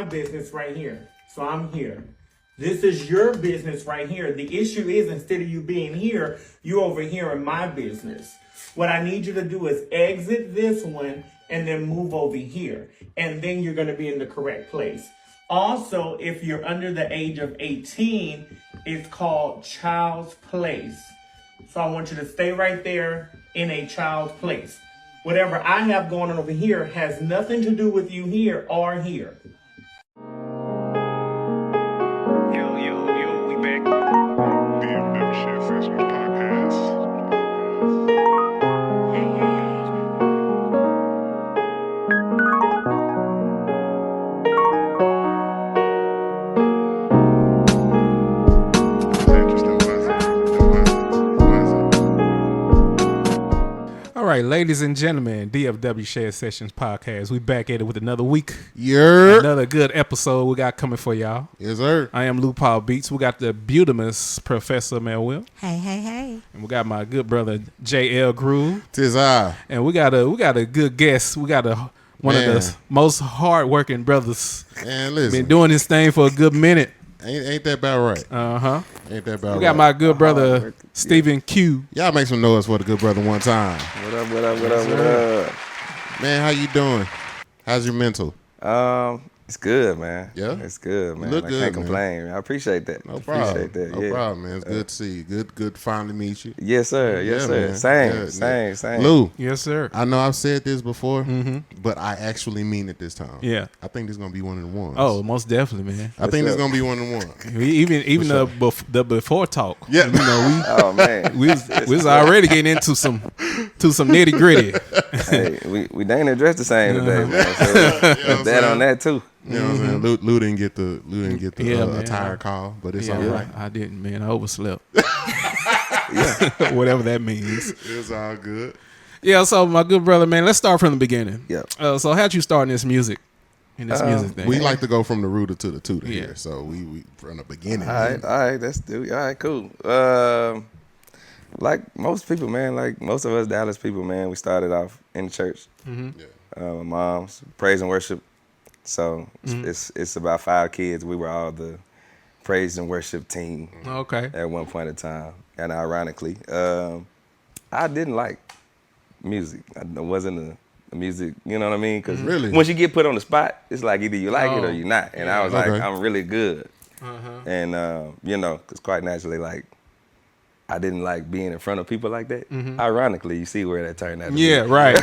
Business right here. So I'm here. This is your business right here. The issue is, instead of you being here, you over here in my business. What I need you to do is exit this one and then move over here. And then you're going to be in the correct place. Also, if you're under the age of 18, it's called child's place. So I want you to stay right there in a child's place. Whatever I have going on over here has nothing to do with you here or here. We back. DFW Shed Sessions Podcast. All right, ladies and gentlemen, DFW Shed Sessions Podcast. We back at it with another week. Yeah. Another good episode we got coming for y'all. Yes, sir. I am Lou Paul Beats. We got the beautimous Professor Melville. Hey. And we got my good brother J Ell Groove. Tis I. And we got a good guest. We got one of the most hardworking brothers. Man, listen. Been doing this thing for a good minute. Ain't that about right? Uh-huh. Ain't that about right? We got my good brother Stephen Q. Y'all make some noise for the good brother one time. What up? Man, how you doing? How's your mental? It's good, man. Yeah? It's good, man. Look I good, can't man. complain. I appreciate that. No problem. Appreciate that. No problem, man. It's good to see you. Good to finally meet you. Yes, sir. Yes, Yeah, sir. man. Same. Lou, Yes, sir. I know I've said this before, but I actually mean it this time. Yeah. I think this is going to be one of the ones. Oh, most definitely, man. I think this is going to be one of the ones. Even sure. the before talk. Yeah. You know, Oh man. we was already getting into some nitty gritty. Hey, we ain't dressed the same today, man. So that on that too. You know what I'm saying? Lou didn't get the attire call, but it's all right. I didn't, man. I overslept. Whatever that means. It's all good. Yeah, so my good brother, man, let's start from the beginning. Yeah. So how'd you start in this music? Music thing? We like to go from the rooter to the tutor Yeah. here, so we from the beginning. All right. Let's do it. All right, cool. Like most people, man, like most of us Dallas people, man, we started off in the church. My mom's praise and worship. So it's about 5 kids. We were all the praise and worship team. Okay. At one point in time. And ironically, I didn't like music. I wasn't a music, you know what I mean? Because Really? once you get put on the spot, it's like either you like it or you're not. And I was Okay. like, I'm really good. And, because quite naturally, like, I didn't like being in front of people like that. Ironically, you see where that turned out to be. Yeah, right.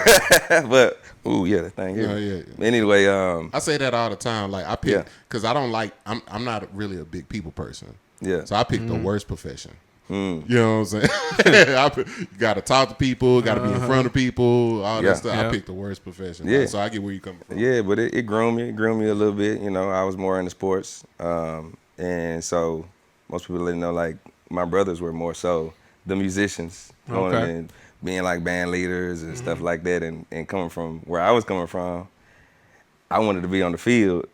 But, that thing here. Yeah. Anyway, I say that all the time. Like I pick because I don't like. I'm not really a big people person. Yeah. So I picked the worst profession. You know what I'm saying? You got to talk to people. Got to be in front of people. All that stuff. Yeah. I picked the worst profession. Yeah. So I get where you coming from. Yeah, but it grew me. It grew me a little bit. You know, I was more into sports. And so most people didn't know, like, my brothers were more so the musicians. Going and being like band leaders and stuff like that. And coming from where I was coming from, I wanted to be on the field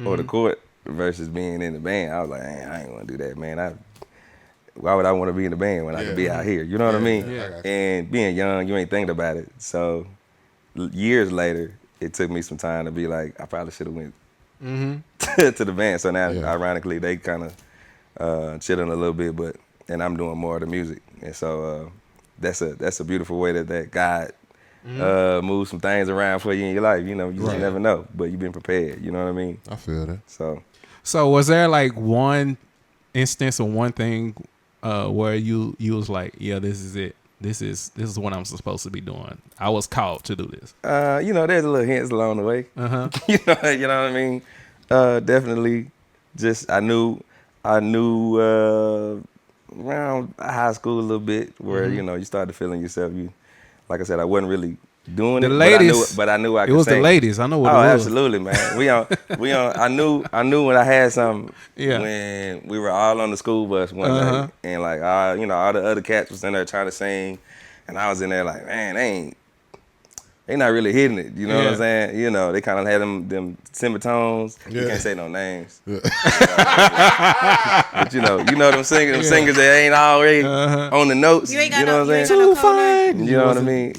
or the court versus being in the band. I was like, I ain't want to do that, man. Why would I want to be in the band when I could be out here? You know what I mean? Yeah. And being young, you ain't thinking about it. So years later, it took me some time to be like, I probably should have went to the band. So now, ironically, they kind of chilling a little bit, and I'm doing more of the music. And so that's a beautiful way that God moves some things around for you in your life. You know, you just never know, but you've been prepared. You know what I mean? I feel that. So was there like one instance or one thing where you was like, yeah, this is it. This is what I'm supposed to be doing. I was called to do this. You know, there's a little hints along the way. you know what I mean? Definitely. Just I knew around high school a little bit where you know you started feeling yourself. Like I said, I wasn't really doing the it. Ladies, but I knew I could. It was sing. the ladies. I know what it was. Absolutely, man. We on. I knew when I had something. Yeah. When we were all on the school bus one day, and like all the other cats was in there trying to sing, and I was in there like, man, they not really hitting it. You know what I'm saying? You know, they kind of had them semitones. You can't say no names. But you know them singers that ain't already on the notes. You ain't got you know what I'm saying? Too fine. You know what I mean?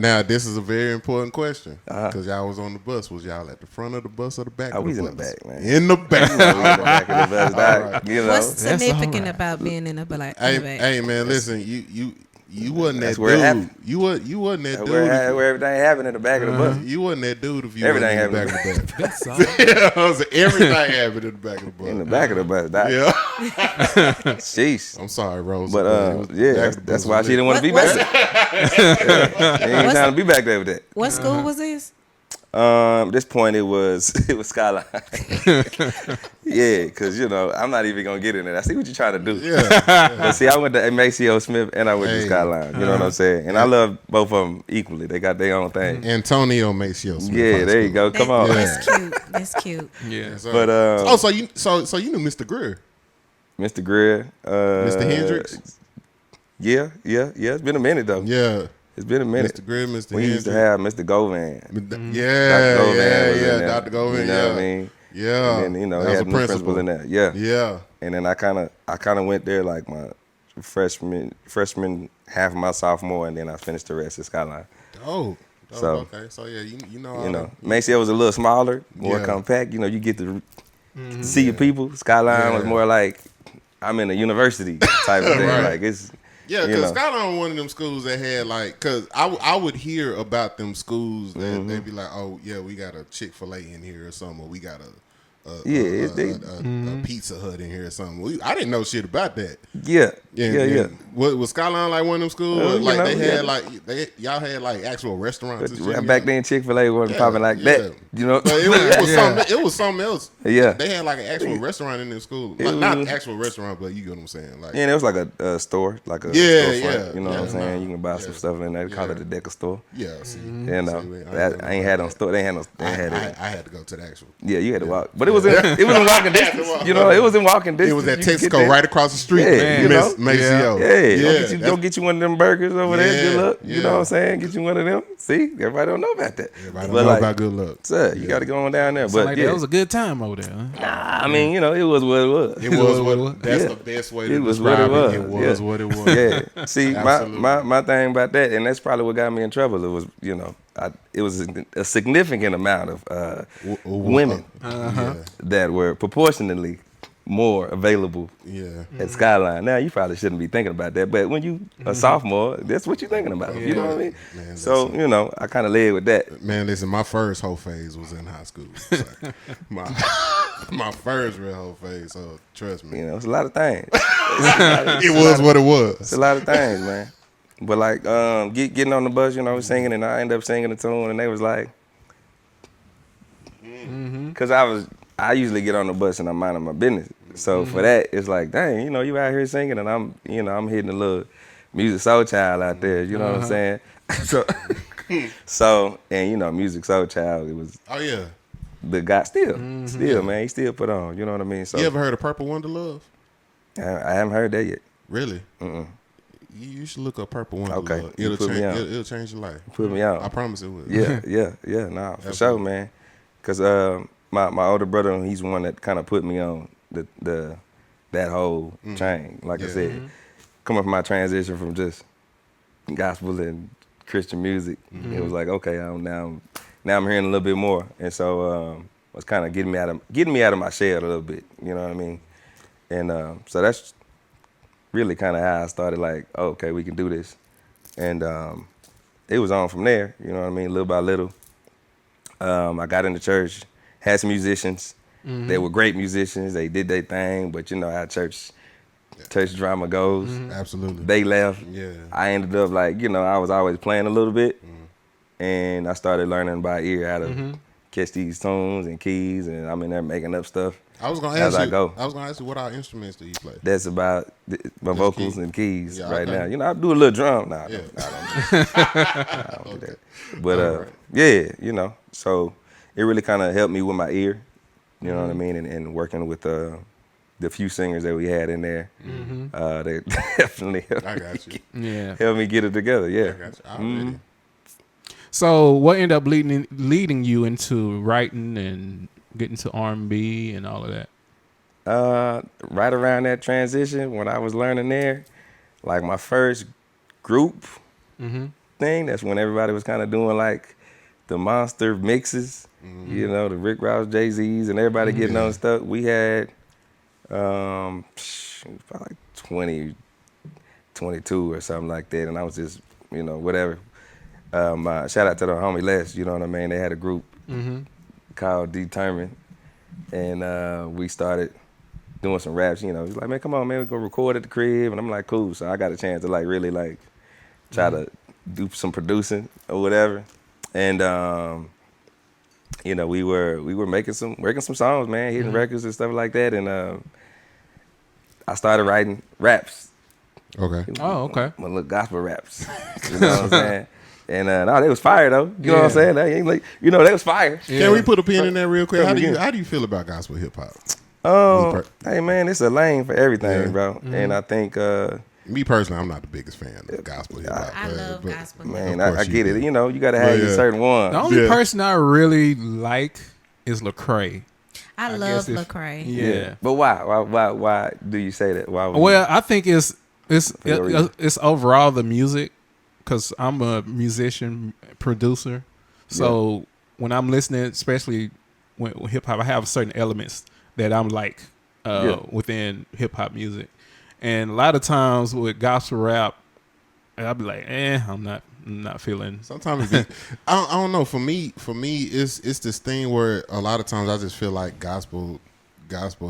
Now, this is a very important question because y'all was on the bus. Was y'all at the front of the bus or the back? We of the was bus? in the back, man. In the back. We was in the back of the bus. Right. You know. What's significant about being in the back? Hey, man, listen, you wasn't that That's where it dude. happened. You wasn't that dude. Where everything happened in the back of the bus. You wasn't that dude if you Everything wasn't in the happened back of the bus. Everything happened in the back of the bus. In the back of the bus. Yeah. Sheesh. I'm sorry, Rose. But that's why she didn't want to be back there. She ain't trying to be back there with that. What school was this? This point it was Skyline. Yeah, because you know I'm not even gonna get in it. I see what you're trying to do. Yeah. But see, I went to Maceo Smith and I went to Skyline. You know what I'm saying? And I love both of them equally. They got their own thing. Antonio Maceo Smith. Yeah, there you go. Come on. That's cute. That's cute. Yeah. But so you knew Mr. Greer, Mr. Greer, Mr. Hendricks. Yeah. It's been a minute though. Yeah. It's been a minute. Mr. Greer, Mr. We Hendricks. used to have Mr. Govan. Yeah, Dr. Govan was in there. Dr. Govan. You know what I mean? Yeah. And then, you know, that he was had a new principal in there. Yeah. Yeah. And then I kind of went there like my freshman, half of my sophomore, and then I finished the rest at Skyline. Oh. So, okay. So yeah, you know. You know, Maceo was a little smaller, more compact. You know, you get to see your people. Skyline was more like I'm in a university type of thing. Right. Like it's. Yeah, because Skyline was one of them schools that had like, because I would hear about them schools that they'd be like, oh yeah, we got a Chick-fil-A in here or something, or we got a Pizza Hut in here or something. I didn't know shit about that. Yeah. Was Skyline like one of them schools? Like know, they had y'all had like actual restaurants. And shit, back then, Chick-fil-A wasn't popping like that. You know, but it was something else. Yeah, they had like an actual restaurant in their school. Not actual restaurant, but you get what I'm saying. Like, it was like a store, like a storefront. You know what I'm saying? You can buy some stuff in there. They call it a Deca store. Yeah, see, you know, I ain't had no store. They had no. I had to go to the actual. Yeah, you had to walk, but it was in walking distance. You know, it was in walking distance. It was at Texaco right across the street. Yeah, you know, Maceo. Go get you one of them burgers over there. Good luck. You know what I'm saying? Get you one of them. See, everybody don't know about that. Everybody don't know about good luck. Sir, you got to go on down there. But that was a good time over there. Huh? Nah, I mean, you know, it was what it was. It was what it was. That's the best way to describe it. It was what it was. Yeah. See, my thing about that, and that's probably what got me in trouble. It was, you know, it was a significant amount of women that were proportionately more available at Skyline. Now, you probably shouldn't be thinking about that, but when you a sophomore, that's what you're thinking about. You know what I mean? Man, so, you know, I kind of led with that. Man, listen, my first whole phase was in high school. My first real whole phase, so trust me. You know, it's a lot of things. It was what it was. It's a lot of things, man. But like getting on the bus, you know, singing, and I ended up singing the tune, and they was like, because I usually get on the bus and I'm minding my business. So for that, it's like, dang, you know, you out here singing, and I'm hitting a little Music Soul Child out there. You know what I'm saying? So, and you know, Music Soul Child, it was. Oh yeah. The guy still, man, he still put on. You know what I mean? So you ever heard of Purple Wonder Love? I haven't heard that yet. Really? You should look up Purple Wonder Love. It'll change your life. Put me out. I promise it will. Yeah. Nah, for sure, man. Cause my older brother, he's one that kind of put me on that whole chain. Like I said, coming from my transition from just gospel and Christian music, it was like, okay, now I'm hearing a little bit more, and so it was kind of getting me out of my shell a little bit. You know what I mean? And so really kind of how I started like, oh, okay, we can do this. And it was on from there, you know what I mean, little by little. I got into church, had some musicians. They were great musicians. They did their thing, but you know how church drama goes. Absolutely. They left. Yeah. I ended up like, you know, I was always playing a little bit, and I started learning by ear how to catch these tones and keys, and I'm in there making up stuff. I was gonna as ask I you. go. I was gonna ask you what our instruments do you play? That's about my vocals keys. and keys Yeah, right okay. now. You know, I do a little drum now. Yeah. I don't do that. But yeah, you know, so it really kind of helped me with my ear. You know what I mean, and working with the few singers that we had in there, they definitely I got you. Yeah. helped me get it together. I Yeah. got you. Already. So what ended up leading you into writing and getting to R&B and all of that? Right around that transition when I was learning there, like my first group thing, that's when everybody was kind of doing like the monster mixes, you know, the Rick Ross, Jay-Z's, and everybody getting on stuff. We had probably like 20, 22 or something like that, and I was just, you know, whatever. Shout out to the homie Les, you know what I mean? They had a group called Determined, and we started doing some raps, you know. He's like, man, come on, man, we gonna record at the crib, and I'm like, cool. So I got a chance to like really like try to do some producing or whatever, and you know, we were working some songs, man, hitting records and stuff like that, and I started writing raps. Okay. Oh, okay. My little gospel raps. You know what I'm saying? And no, they was fire though. You know what I'm saying? They ain't like, you know, they was fire. Can we put a pin in there real quick? Come How do again. you feel about gospel hip hop? Hey man, it's a lane for everything, Yeah. bro. And I think Me personally, I'm not the biggest fan of gospel hip hop. I love gospel. man, Of course I you get do. it. You know, you gotta have your yeah. certain one. The only Yeah. person I really like is Lecrae. I love guess if- Lecrae. Yeah. But why do you say that? Why would Well, I think it's your reason. it's overall the music, because I'm a musician producer. So when I'm listening, especially when hip hop, I have certain elements that I'm like within hip hop music, and a lot of times with gospel rap, I'll be like, I'm not feeling. Sometimes it be, I don't know. For me, it's this thing where a lot of times I just feel like gospel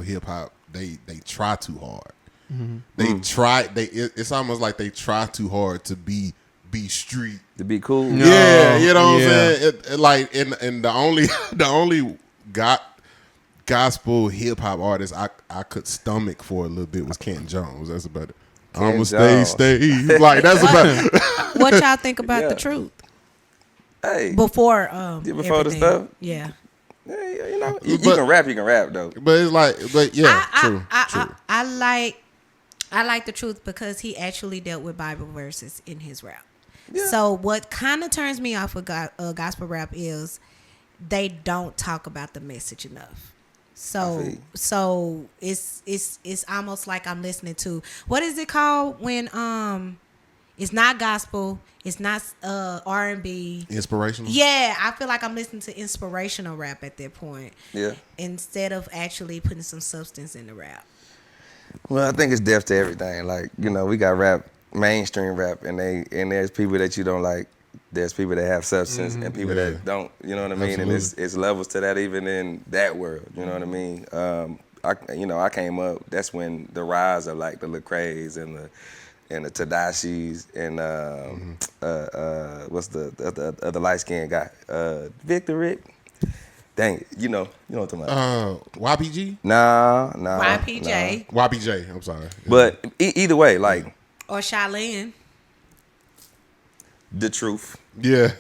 hip hop they try too hard. They try. It's almost like they try too hard to be street. to be cool? No. Yeah, you know what Yeah. I'm saying. Like, and the only gospel hip hop artist I could stomach for a little bit was Kent Jones. That's about it. I'ma Jones. stay. Like that's about. What y'all think about Yeah. the truth Hey, before Before the everything? stuff? Yeah. yeah, you know, you But- can rap though. But it's like, yeah, true. I like the truth because he actually dealt with Bible verses in his rap. So what kind of turns me off with gospel rap is they don't talk about the message enough. So it's almost like I'm listening to, what is it called when it's not gospel, it's not R&B. Inspirational. Yeah, I feel like I'm listening to inspirational rap at that point. Yeah. Instead of actually putting some substance in the rap. Well, I think it's depth to everything. Like, you know, we got rap, mainstream rap, and there's people that you don't like. There's people that have substance and people Yeah. that don't. You know what I mean? And it's levels to that even in that world. You know what I mean? I came up. That's when the rise of like the Lecraes and the Tedashis and what's the other light skinned guy? Victor Rick. Dang it, you know what I'm talking about. YPG. Nah. YPJ YPJ. I'm sorry. But either way, like or Shaolin. the truth. Yeah.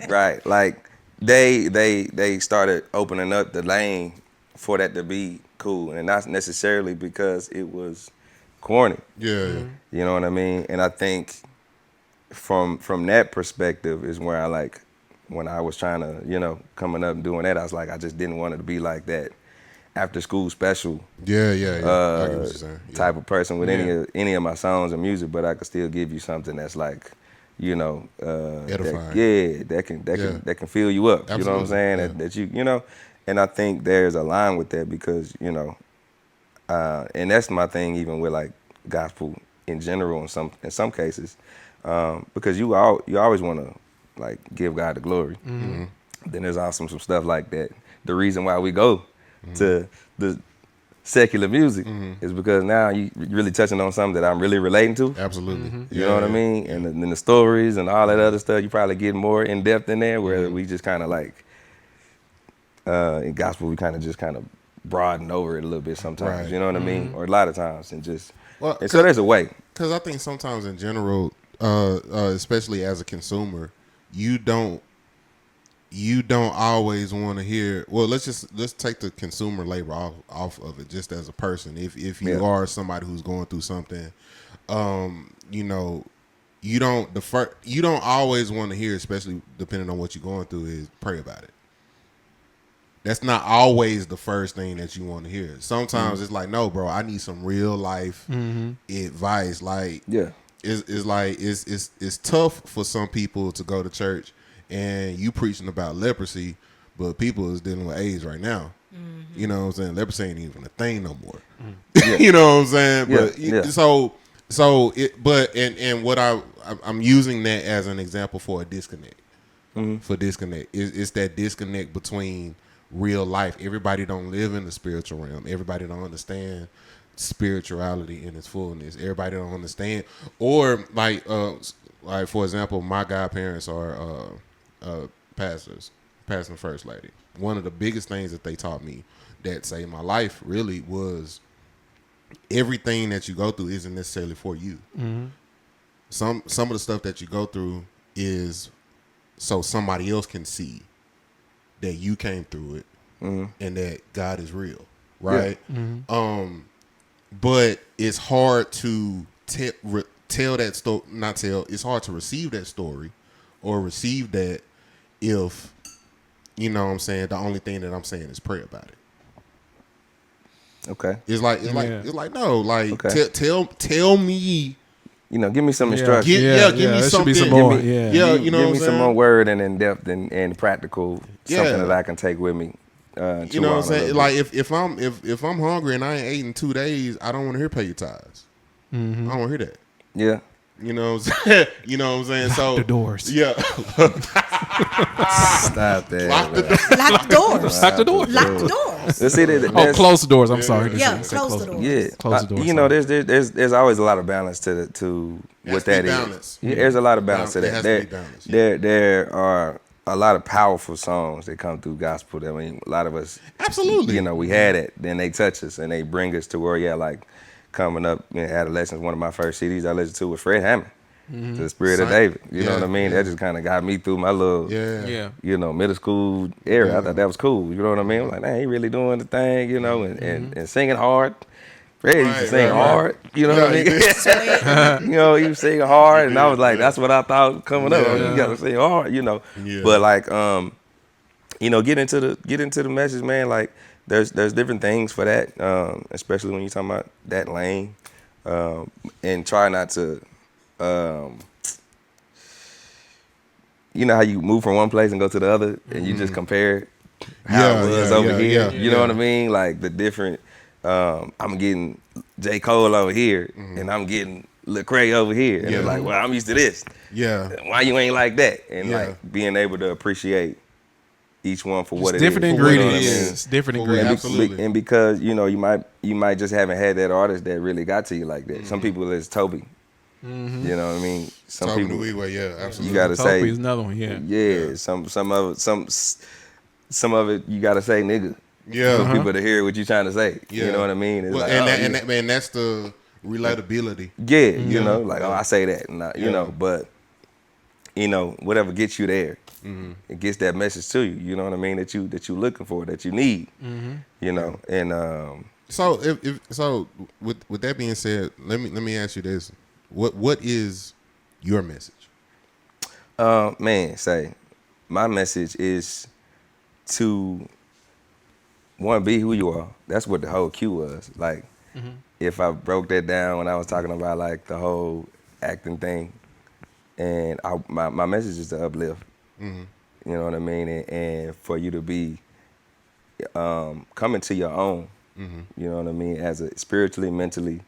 Right, like they started opening up the lane for that to be cool, and not necessarily because it was corny. Yeah. You know what I mean? And I think from that perspective is where I like when I was trying to, you know, coming up and doing that, I was like, I just didn't want it to be like that after school special Yeah. I get what you're saying. Yeah. type of person with any of my songs and music, but I could still give you something that's like, you know, Edifying. that can fill you up. Absolutely. You know what I'm saying? Yeah. That you know, and I think there's a line with that because, you know, and that's my thing even with like gospel in general in some cases, because you always want to like give God the glory. Mm-hmm. Then there's also some stuff like that. The reason why we go to the secular music is because now you really touching on something that I'm really relating to. Absolutely. You know what I mean? And then the stories and all that other stuff, you probably get more in depth in there, where we just kind of like, in gospel, we kind of broaden over it a little bit sometimes. Right. You know what I mean? Or a lot of times, and Well, so there's a way. Because I think sometimes in general, especially as a consumer, you don't always want to hear. Well, let's take the consumer labor off of it, just as a person. If you are somebody who's going through something, you know, you don't always want to hear, especially depending on what you're going through, is pray about it. That's not always the first thing that you want to hear. Sometimes it's like, no, bro, I need some real life advice. Like, it's tough for some people to go to church and you preaching about leprosy, but people is dealing with AIDS right now. You know what I'm saying? Leprosy ain't even a thing no more. You know what I'm saying? But what I'm using that as an example for a disconnect. For disconnect, it's that disconnect between real life. Everybody don't live in the spiritual realm. Everybody don't understand spirituality in its fullness. Everybody don't understand, or like for example, my godparents are pastors, pastor and first lady. One of the biggest things that they taught me that saved my life really was everything that you go through isn't necessarily for you. Some of the stuff that you go through is so somebody else can see that you came through it and that God is real, right? But it's hard to tell that story. It's hard to receive that story or receive that if, you know what I'm saying, the only thing that I'm saying is pray about it. Okay. It's like no, like tell me. You know, give me some instruction. Give me something. Should be some more. You know, give me some more word and in depth and practical something that I can take with me. You know what I'm saying? Like if I'm hungry and I ain't ate in 2 days, I don't want to hear pay your tithes. I don't want to hear that. Yeah. You know what I'm saying? You know what I'm saying? Lock the doors. Yeah. Stop that. Lock the doors. Lock the doors. Lock the doors. Let's see that. Close the doors. I'm sorry. Yeah, close the doors. Yeah, Close the doors. you know, there's always a lot of balance to what that is. Yeah, there's a lot of balance to that. There are a lot of powerful songs that come through gospel that, I mean, a lot of us, absolutely, you know, we had it. Then they touch us and they bring us to where, like coming up in adolescence, one of my first CDs I listened to was Fred Hammond. The Spirit of David. You know what I mean? That just kind of got me through my little, you know, middle school era. I thought that was cool. You know what I mean? I'm like, man, he really doing the thing, you know, and singing hard. Fred used to sing hard. You know what I mean? You know, he was singing hard, and I was like, that's what I thought coming up. You got to sing hard, you know. But like, you know, get into the message, man. Like, there's different things for that, especially when you're talking about that lane, and try not to. You know how you move from one place and go to the other, and you just compare how it was over here. You know what I mean? Like the different. I'm getting J. Cole over here, and I'm getting Lecrae over here, and it's like, well, I'm used to this. Why you ain't like that? And like being able to appreciate each one for what it is. Different ingredients. Different ingredients. Absolutely. And because you know you might just haven't had that artist that really got to you like that. Some people it's Toby. You know what I mean? Some Toby people, absolutely. you gotta say, Toby's another one, Some of it, you gotta say, nigga. For people to hear what you trying to say. You know what I mean? It's well, like, and that's the relatability. you know, like I say that, and you know, but you know, whatever gets you there, it gets that message to you. You know what I mean? That you looking for, that you need. You know, and so so with that being said, let me ask you this. What is your message? Man, my message is to be who you are. That's what the whole cue was. Like, if I broke that down when I was talking about like the whole acting thing, and my message is to uplift. You know what I mean? And for you to be coming to your own. You know what I mean? As a spiritually, mentally,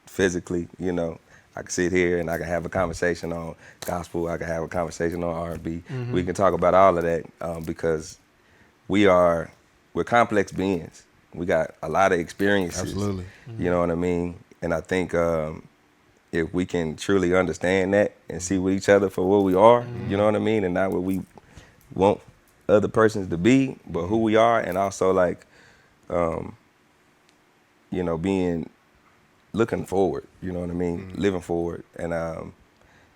physically, you know. I can sit here and I can have a conversation on gospel. I can have a conversation on R&B. We can talk about all of that because we're complex beings. We got a lot of experiences. Absolutely. You know what I mean? And I think if we can truly understand that and see with each other for what we are, you know what I mean, and not what we want other persons to be, but who we are, and also like, you know, looking forward, you know what I mean, living forward, and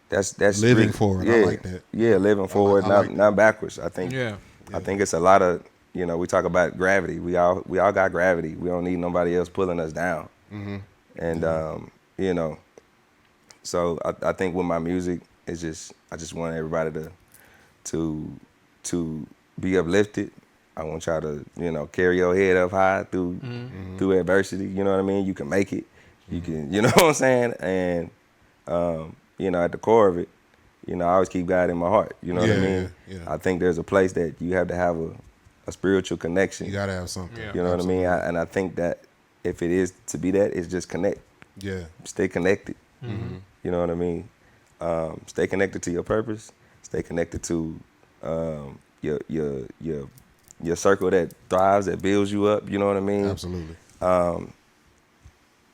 that's Living really, forward. Yeah, I like that. Yeah, living forward, I like not backwards. I think. Yeah. I think it's a lot of, you know, we talk about gravity. We all got gravity. We don't need nobody else pulling us down. And you know, so I think with my music, it's just I just want everybody to be uplifted. I want y'all to, you know, carry your head up high through adversity. You know what I mean? You can make it. You can, you know what I'm saying? And you know, at the core of it, you know, I always keep God in my heart. You know what I mean? Yeah. I think there's a place that you have to have a spiritual connection. You gotta have something. Yeah. You know what I mean? And I think that if it is to be that, it's just connect. Yeah. Stay connected. You know what I mean? Stay connected to your purpose. Stay connected to your circle that thrives, that builds you up. You know what I mean? Absolutely.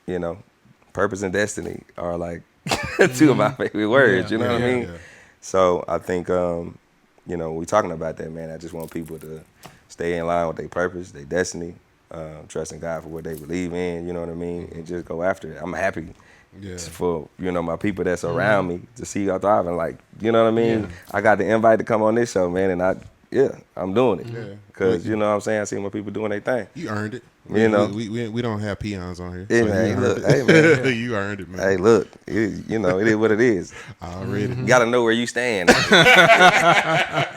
You know, purpose and destiny are like two of my favorite words. You know what I mean? Yeah. So I think you know, we talking about that, man. I just want people to stay in line with their purpose, their destiny, trusting God for what they believe in. You know what I mean? And just go after it. I'm happy. Yeah. For, you know, my people that's around me to see y'all thriving. Like, you know what I mean? I got the invite to come on this show, man, and I'm doing it. Yeah. Cause you know what I'm saying? I see my people doing their thing. You earned it. You know. We don't have peons on here. Yeah, so man, you look, earned hey, it. man. You earned it, man. Hey, look, you know, it is what it is. Already. You gotta know where you stand. You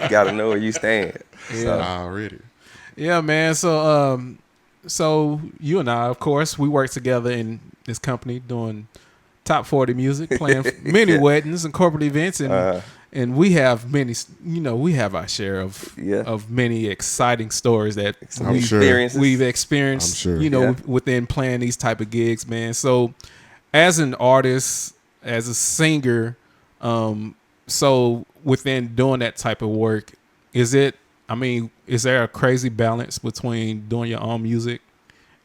gotta know where you stand. So, Already. Yeah, man. So, so you and I, of course, we work together in this company doing top 40 music, playing many weddings and corporate events, and we have many. You know, we have our share of many exciting stories that we've experienced. I'm sure. You know, within playing these type of gigs, man. So, as an artist, as a singer, so within doing that type of work, is there a crazy balance between doing your own music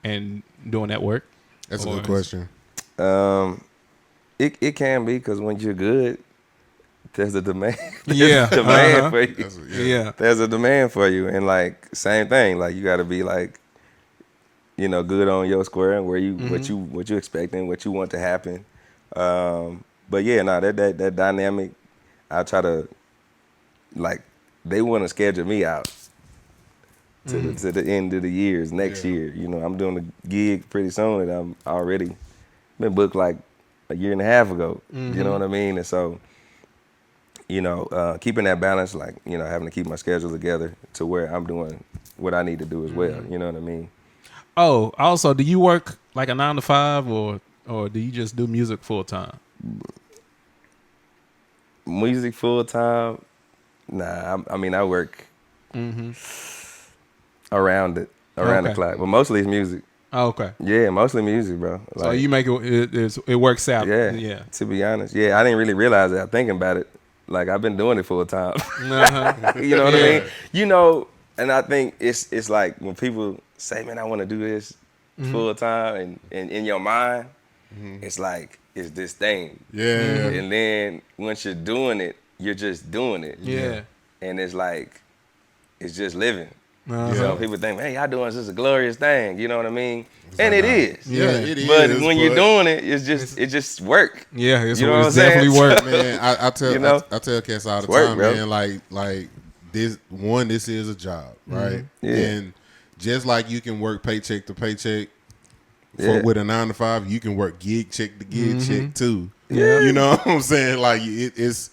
and doing that work? That's a good question. It can be, because when you're good, there's a demand. Yeah. Demand for you. Yeah. There's a demand for you, and like same thing. Like you got to be like, you know, good on your square and where you what you expecting, what you want to happen. But yeah, that dynamic, I try to, like, they want to schedule me out to the end of the years next year. You know, I'm doing a gig pretty soon, and I'm already been booked like a year and a half ago. You know what I mean? And so, you know, keeping that balance, like, you know, having to keep my schedule together to where I'm doing what I need to do as well. You know what I mean? Oh, also, do you work like a 9 to 5 or do you just do music full time? Music full time? Nah, I mean, I work around the clock, but mostly it's music. Oh, okay. Yeah, mostly music, bro. Like, So you make it works out. Yeah, Yeah. To be honest, I didn't really realize that. Thinking about it, like, I've been doing it full time. You know what I mean? You know, and I think it's like when people say, "Man, I want to do this full time," and in your mind, it's like it's this thing. Yeah. And then once you're doing it, you're just doing it. Yeah. And it's like it's just living. Uh-huh. So people think, "Man, y'all doing this a glorious thing." You know what I mean? And it is. Yeah, it is. But when you're doing it, it's just work. Yeah, it's, You know what it's I'm definitely saying? work. Man, I tell You know? I tell cats all the work, time, bro. man. Like this is a job, right? Yeah. And just like you can work paycheck to paycheck Yeah. with a 9 to 5, you can work gig check to gig check too. Yeah. You know what I'm saying? Like it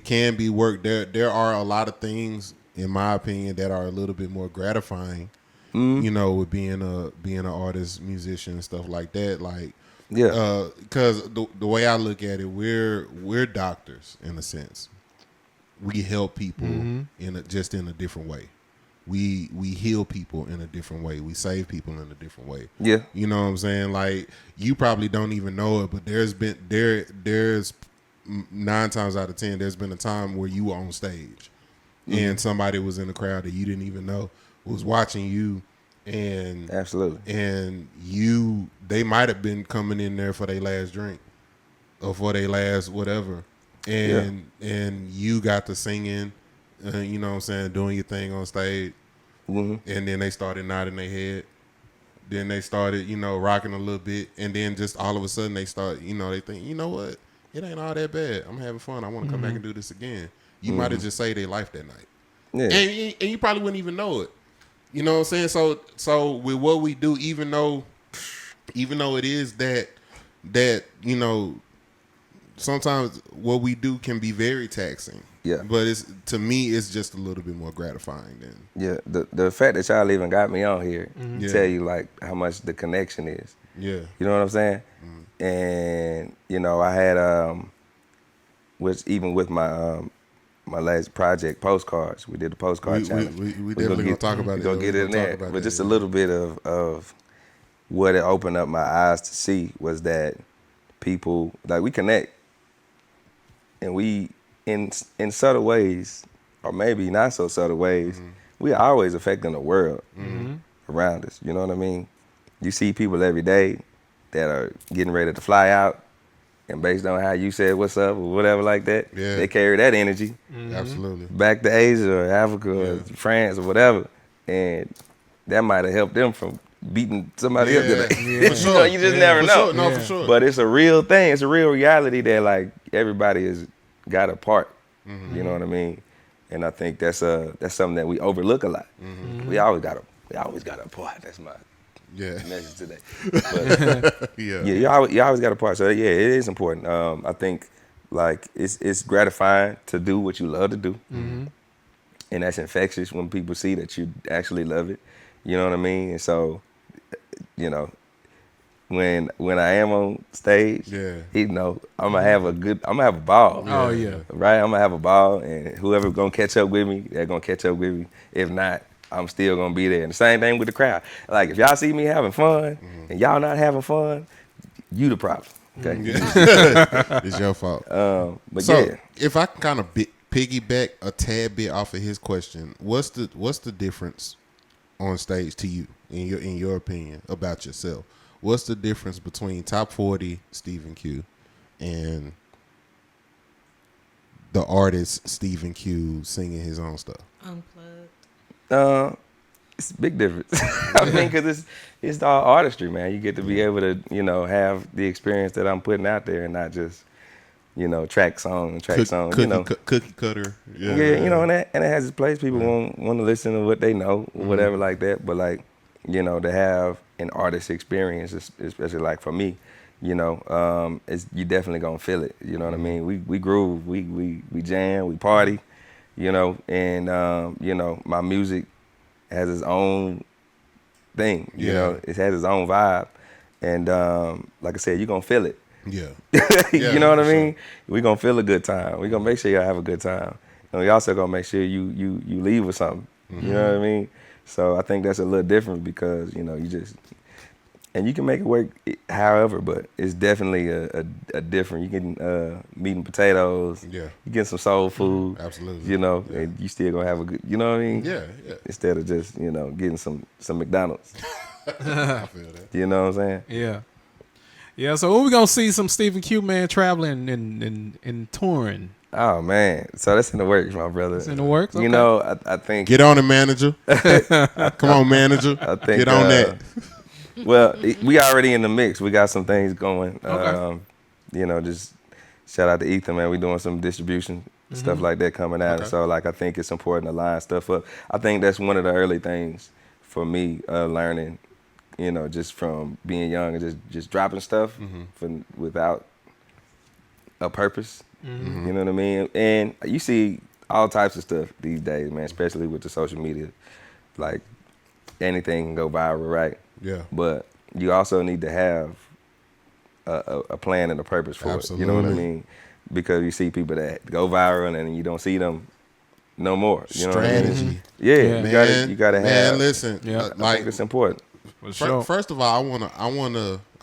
can be work. There are a lot of things, in my opinion, that are a little bit more gratifying. You know, with being an artist, musician, and stuff like that. Like, because the way I look at it, we're doctors in a sense. We help people in a different way. we heal people in a different way. We save people in a different way. Yeah. You know what I'm saying? Like, you probably don't even know it, but there's 9 times out of 10, there's been a time where you were on stage and somebody was in the crowd that you didn't even know was watching you, and Absolutely. and they might have been coming in there for their last drink or for their last whatever, and you got to singing, you know what I'm saying, doing your thing on stage, and then they started nodding their head, then they started, you know, rocking a little bit, and then just all of a sudden they start, you know, they think, you know what, it ain't all that bad, I'm having fun, I want to come back and do this again. You might have just saved their life that night, and you probably wouldn't even know it. You know what I'm saying? So with what we do, even though it is that you know, sometimes what we do can be very taxing. Yeah. But to me, it's just a little bit more gratifying than. Yeah. The fact that y'all even got me on here tell Yeah. you like how much the connection is. Yeah. You know what I'm saying? And you know, I had which even with my my last project, postcards. We did the postcard challenge. We definitely gonna talk about it. We're gonna get it in there. But just a little bit of what it opened up my eyes to see was that people, like, we connect, and we in subtle ways, or maybe not so subtle ways, we are always affecting the world around us. You know what I mean? You see people every day that are getting ready to fly out. And based on how you said what's up or whatever like that, they carry that energy Absolutely back to Asia or Africa or France or whatever. And that might have helped them from beating somebody up today. For sure. You know, you just never for know. Sure. No, for sure. But it's a real thing. It's a real reality that, like, everybody has got a part. You know what I mean? And I think that's something that we overlook a lot. We always got a part. That's my message today. But, you always got a part. So yeah, it is important. I think, like, it's gratifying to do what you love to do, and that's infectious when people see that you actually love it. You know what I mean? And so, you know, when I am on stage, you know, I'm gonna have a ball. Oh yeah, right. I'm gonna have a ball, and whoever gonna catch up with me, they're gonna catch up with me. If not, I'm still gonna be there. And the same thing with the crowd. Like, if y'all see me having fun and y'all not having fun, you the problem. Okay, it's your fault. But so yeah, if I can kind of piggyback a tad bit off of his question, what's the difference on stage to you, in your opinion, about yourself? What's the difference between Top 40 Stephen Q and the artist Stephen Q singing his own stuff? Unplugged. It's a big difference. I mean, because it's all artistry, man. You get to be able to, you know, have the experience that I'm putting out there, and not just, you know, track song. You know, cookie cutter. Yeah, you know, and it has its place. People want to listen to what they know, or whatever like that. But, like, you know, to have an artist experience, especially like for me, you know, you definitely gonna feel it. You know what I mean? We groove, we jam, we party, you know, and you know, my music has its own thing. You know, it has its own vibe, and like I said, you gonna feel it. Yeah. You know what I mean? We gonna feel a good time. We gonna make sure y'all have a good time, and we also gonna make sure you leave with something. You know what I mean? So I think that's a little different, because, you know, and you can make it work however, but it's definitely a different. You can meat and potatoes. Yeah. You get some soul food. Absolutely. You know, and you still gonna have a good. You know what I mean? Yeah. Instead of just, you know, getting some McDonald's. I feel that. You know what I'm saying? Yeah. Yeah. So when we gonna see some Stephen Q, man, traveling and touring? Oh man, so that's in the works, my brother. It's in the works. Okay. You know, I think. Get on it, manager. Come on, manager. I think, get on that. Well, we already in the mix. We got some things going. Okay. You know, just shout out to Ethan, man. We doing some distribution stuff like that coming out. Okay. So, like, I think it's important to line stuff up. I think that's one of the early things for me, learning. You know, just from being young and just dropping stuff without a purpose. You know what I mean? And you see all types of stuff these days, man, especially with the social media. Like, anything can go viral, right? Yeah. But you also need to have a plan and a purpose for it. You know what I mean? Because you see people that go viral and then you don't see them no more. You know Strategy. what I mean? Yeah, you gotta have. Man, listen, Yeah. I think it's important. For sure. first of all, I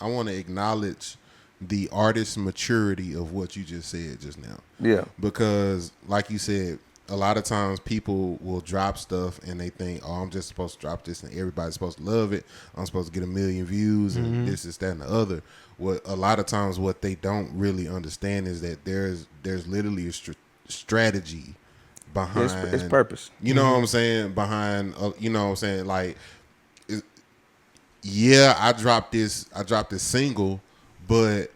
wanna acknowledge the artist's maturity of what you just said just now. Yeah. Because, like you said, a lot of times people will drop stuff and they think, oh, I'm just supposed to drop this and everybody's supposed to love it. I'm supposed to get 1 million views and this, that, and the other. What a lot of times what they don't really understand is that there's literally a strategy behind. It's purpose. You know what I'm saying? Behind, you know what I'm saying? Like, yeah, I dropped this single, but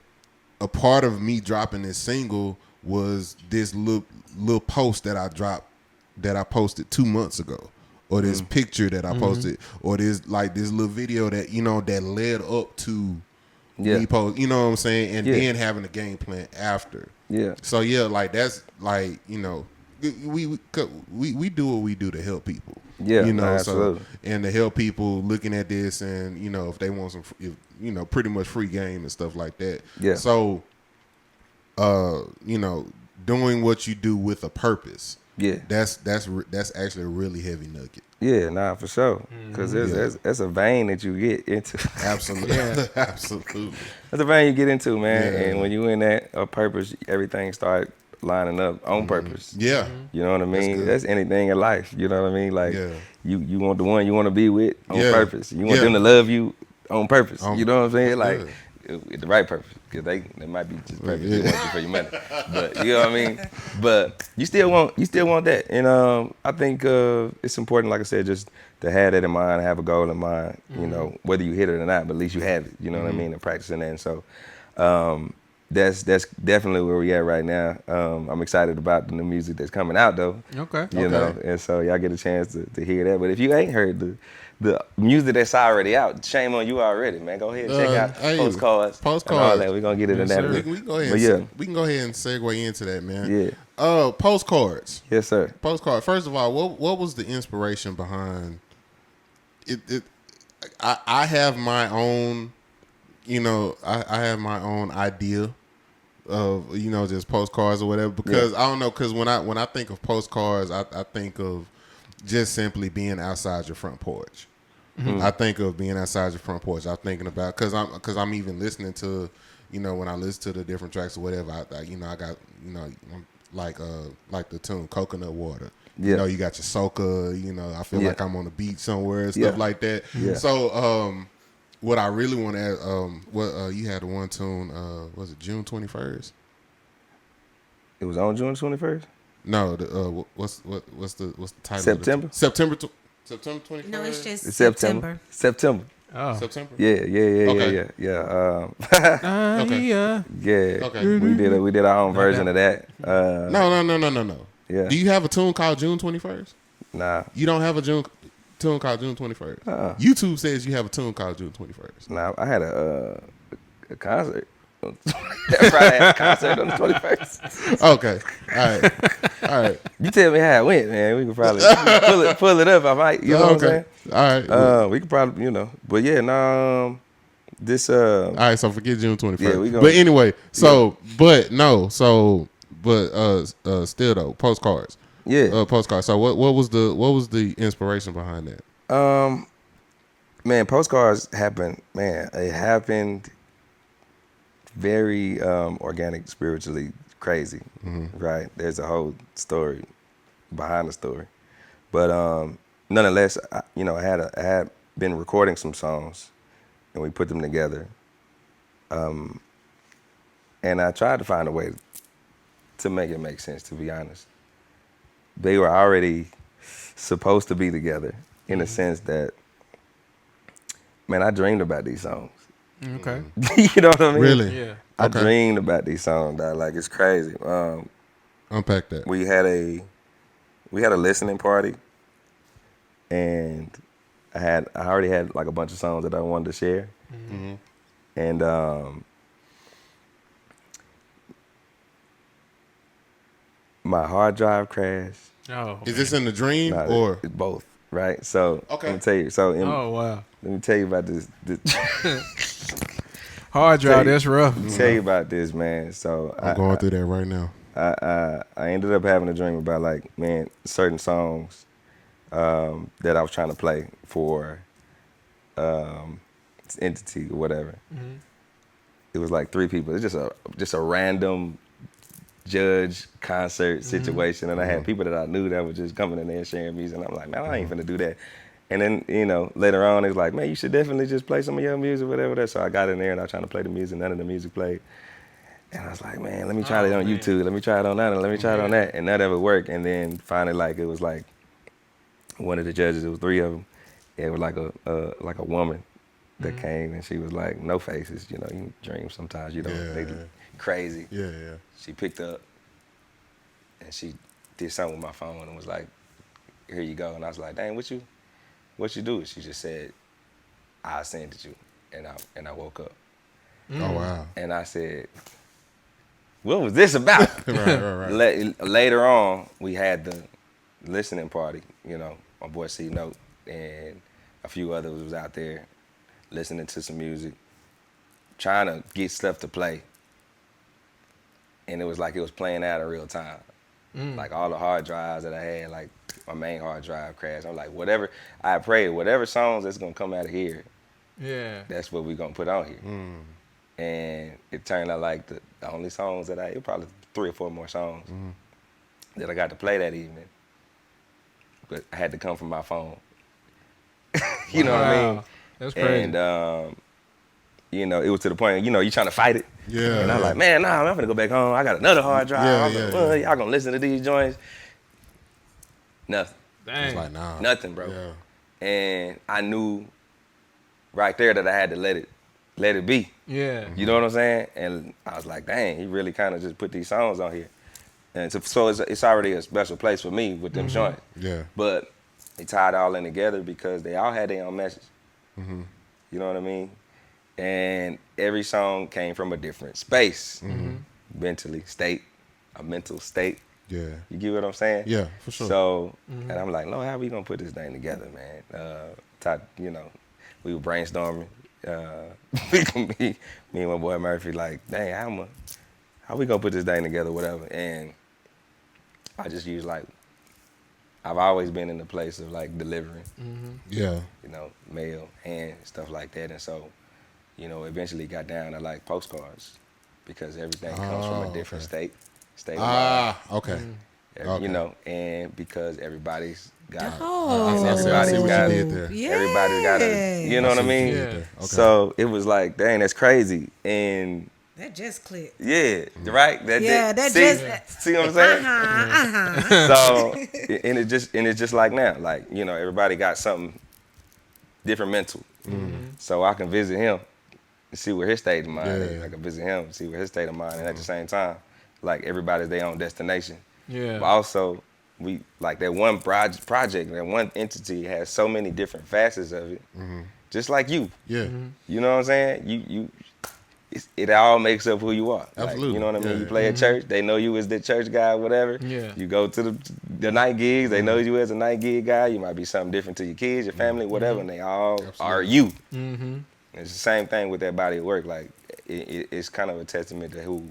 a part of me dropping this single was this little post that I dropped that I posted 2 months ago, or this picture that I posted, or this little video that that led up to me post. You know what I'm saying? And then having a game plan after. Yeah. So yeah, like that's like we do what we do to help people. Yeah, absolutely. So and to help people looking at this and if they want some pretty much free game and stuff like that. Yeah. So doing what you do with a purpose. Yeah. That's actually a really heavy nugget. Yeah, nah, for sure. Because that's a vein that you get into. Absolutely. Absolutely. That's a vein you get into, man. Yeah. And when you in that purpose, everything start lining up on purpose. Yeah. You know what I mean? That's anything in life. You know what I mean? Like you want the one you want to be with on purpose. You want them to love you on purpose. You know what I'm saying? Like with the right purpose. Because they might be just purpose. They want you for your money. But you know what I mean? But you still want that. And I think it's important, like I said, just to have that in mind, have a goal in mind, whether you hit it or not, but at least you have it. You know what I mean? And practicing that. And so that's definitely where we at right now. I'm excited about the new music that's coming out though. Okay. You know, and so y'all get a chance to hear that. But if you ain't heard the music that's already out, shame on you already, man. Go ahead and check out Postcards. And all that. We're gonna get into that. We can go ahead. We can go ahead and segue into that, man. Yeah. Postcards. Yes, sir. Postcards. First of all, what was the inspiration behind it? I have my own. I have my own idea of just postcards or whatever because I don't know because when I think of postcards I think of just simply being outside your front porch. I think of being outside your front porch. I'm thinking about because I'm even listening to when I listen to the different tracks or whatever I got like the tune Coconut Water. Yeah. You got your soca. I feel like I'm on the beach somewhere and stuff like that. Yeah. So what I really want to add, you had the one tune, was it June 21st? It was on June 21st? No, what's the title? September? September 21st? No, it's just September. Oh. September? Yeah. Okay. Yeah. Okay. Yeah. Okay. We did our own version of that. No. Yeah. Do you have a tune called June 21st? Nah. You don't have a tune called June 21st. YouTube says you have a tune called June 21st. Nah, I had a concert. Friday I had a concert on the 21st. Okay. All right. You tell me how it went, man. We could probably pull it up. I might. You know what I'm saying? All right. We could probably, But yeah, this. All right. So forget June 21st. Yeah, we gonna, but anyway, still though, postcards. Yeah. Postcards. So what was the inspiration behind that? Man, postcards happened. Man, it happened very organic, spiritually crazy. Right? There's a whole story behind the story, but nonetheless, I had been recording some songs, and we put them together. And I tried to find a way to make it make sense. To be honest, they were already supposed to be together in a sense that, man, I dreamed about these songs. Okay. You know what I mean? Really? Yeah. I dreamed about these songs, dog. Like, it's crazy. Unpack that. We had a listening party, and I already had like a bunch of songs that I wanted to share, and my hard drive crashed. Oh, is this in the dream or it's both? Right. So okay. Let me tell you. So wow. Let me tell you about this. Hard drive. That's rough. Let me tell you about this, man. So I'm going through that right now. I ended up having a dream about like, man, certain songs that I was trying to play for this entity or whatever. Mm-hmm. It was like 3 people. It's just a random judge concert situation, and I had people that I knew that were just coming in there sharing music, and I'm like, man, I ain't finna do that. And then, you know, later on, it's like, man, you should definitely just play some of your music, whatever. So I got in there and I was trying to play the music. None of the music played. And I was like, man, let me try it on YouTube. Let me try it on that, and let me try it on that. And none of it worked. And then finally, like, it was like one of the judges, it was 3 of them. It was like a woman that came, and she was like, no faces. You know, you dream sometimes, you know, they crazy. Yeah. She picked up and she did something with my phone and was like, here you go. And I was like, dang, what you do? She just said, I'll send it to you. And I woke up. Oh, wow. And I said, what was this about? Right. Later on, we had the listening party, you know, my boy C Note and a few others was out there listening to some music, trying to get stuff to play. And it was like it was playing out in real time. Like all the hard drives that I had, like my main hard drive crashed. I'm like, whatever, I prayed, whatever songs that's gonna come out of here, that's what we're gonna put on here. And it turned out like the only songs that it was probably 3 or 4 more songs that I got to play that evening. But I had to come from my phone. You know what I mean? That's crazy. And you know, it was to the point, you know, you trying to fight it. Yeah. And I'm like, man, nah, I'm gonna go back home. I got another hard drive. Yeah. Y'all gonna listen to these joints? Nothing. Dang. It's like, nah. Nothing, bro. Yeah. And I knew right there that I had to let it be. Yeah. You know what I'm saying? And I was like, dang, he really kind of just put these songs on here. And so it's already a special place for me with them joints. Yeah. But they tied it all in together because they all had their own message. You know what I mean? And every song came from a different space, mentally, a mental state. Yeah. You get what I'm saying? Yeah, for sure. So, and I'm like, Lord, how we gonna put this thing together, man? You know, we were brainstorming. Me and my boy Murphy, like, dang, how we gonna put this thing together, whatever. And I just use like, I've always been in the place of like delivering, Yeah. you know, mail, hand, stuff like that. And so, you know, eventually got down to like postcards because everything comes from a different state of mind. Okay. You know, and because everybody's got Everybody's got it. everybody's got it. You know what I mean? Yeah. Okay. So it was like, dang, that's crazy. And That just clicked. yeah, right? See what I'm saying? So and it's just like now, like, you know, everybody got something different mental. So I can visit him and see where his state of mind is. I can visit him and see where his state of mind, and at the same time, like everybody's their own destination. Yeah. But also, we like that one project, that one entity has so many different facets of it, just like you. Yeah. You know what I'm saying? It all makes up who you are. Absolutely. Like, you know what I mean? Yeah. You play at church, they know you as the church guy, whatever. Yeah. You go to the night gigs, they know you as a night gig guy. You might be something different to your kids, your family, whatever, and they all are you. It's the same thing with that body of work. Like, it's kind of a testament to who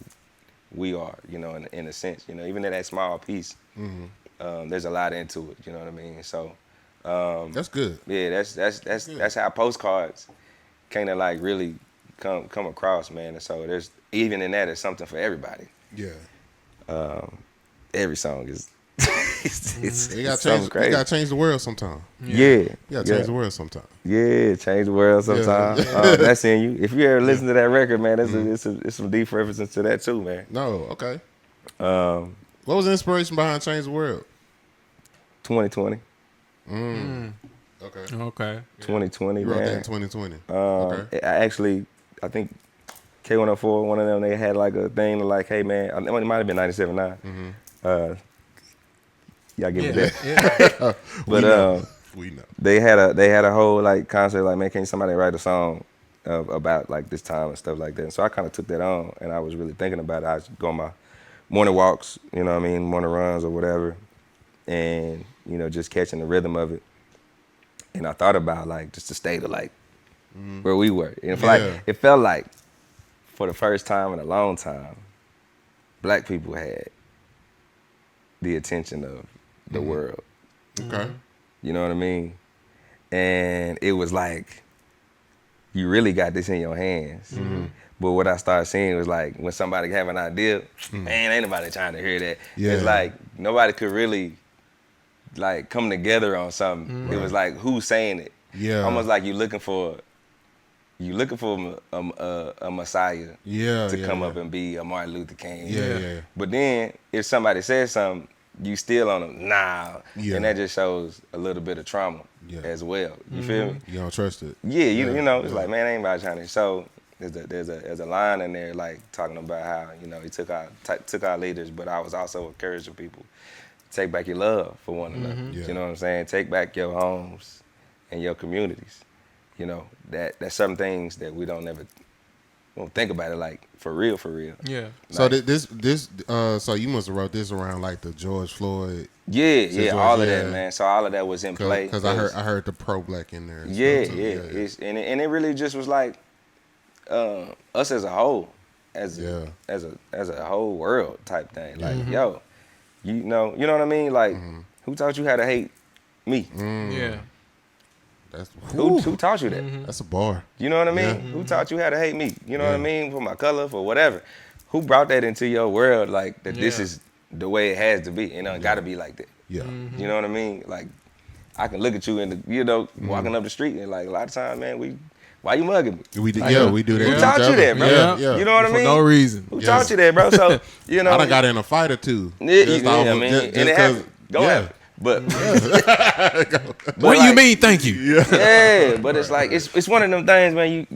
we are, you know, in a sense. You know, even in that small piece, there's a lot into it. You know what I mean? So That's good. yeah, that's how postcards kind of like really come across, man. And so there's even in that, there's something for everybody. Yeah. Every song is it's You gotta something crazy. You gotta change the world sometime. Yeah, You gotta change the world sometime. Yeah, change the world sometime. That's in you. If you ever listen to that record, man, it's some deep references to that too, man. No, okay. What was the inspiration behind Change the World? 2020. Okay. Okay. 2020, You wrote that man. in 2020. Okay. I think K104, one of them, they had like a thing like, hey man, it might have been 97.9. Y'all give me that. Yeah. But We know. they had a whole like concept like, man, can somebody write a song about like this time and stuff like that. And so I kind of took that on, and I was really thinking about it. I was going my morning walks, you know what I mean, morning runs or whatever, and you know, just catching the rhythm of it. And I thought about like just the state of like where we were. And it felt like for the first time in a long time, black people had the attention of the world. Okay. You know what I mean? And it was like, you really got this in your hands. But what I started seeing was like, when somebody have an idea, man, ain't nobody trying to hear that. Yeah. It's like, nobody could really like come together on something. It was like, who's saying it? Yeah. Almost like you looking for a messiah to come up and be a Martin Luther King. Yeah. But then if somebody says something, you still on them, nah. Yeah. And that just shows a little bit of trauma as well. You feel me? You don't trust it. Yeah, you know, it's like, man, ain't nobody trying to. So there's a line in there like talking about how, you know, he took our leaders, but I was also encouraging people, take back your love for one another. Yeah. You know what I'm saying? Take back your homes and your communities. You know, that's some things that we don't think about it like for real. Yeah. So so you must have wrote this around like the George Floyd. Yeah, all of that, man. So all of that was in play. Because I heard the pro-black in there. and Yeah. stuff, too. And it really just was like us as a whole, as a whole world type thing. Like, yo, you know what I mean? Like, who taught you how to hate me? Yeah. That's Who taught you that? That's a bar. You know what I mean? Yeah. Who taught you how to hate me? You know what I mean? For my color, for whatever. Who brought that into your world? Like that this is the way it has to be. You know, it got to be like that. Yeah. You know what I mean? Like I can look at you walking up the street and like a lot of times, man, why you mugging me? We do that. Who taught you that, bro? Yeah. You know what I mean? For no reason. Who taught you that, bro? So you know, I done got in a fight or two. I mean, and it happened. Go ahead. But What do you mean? Thank you. Yeah, but it's like it's one of them things, man. You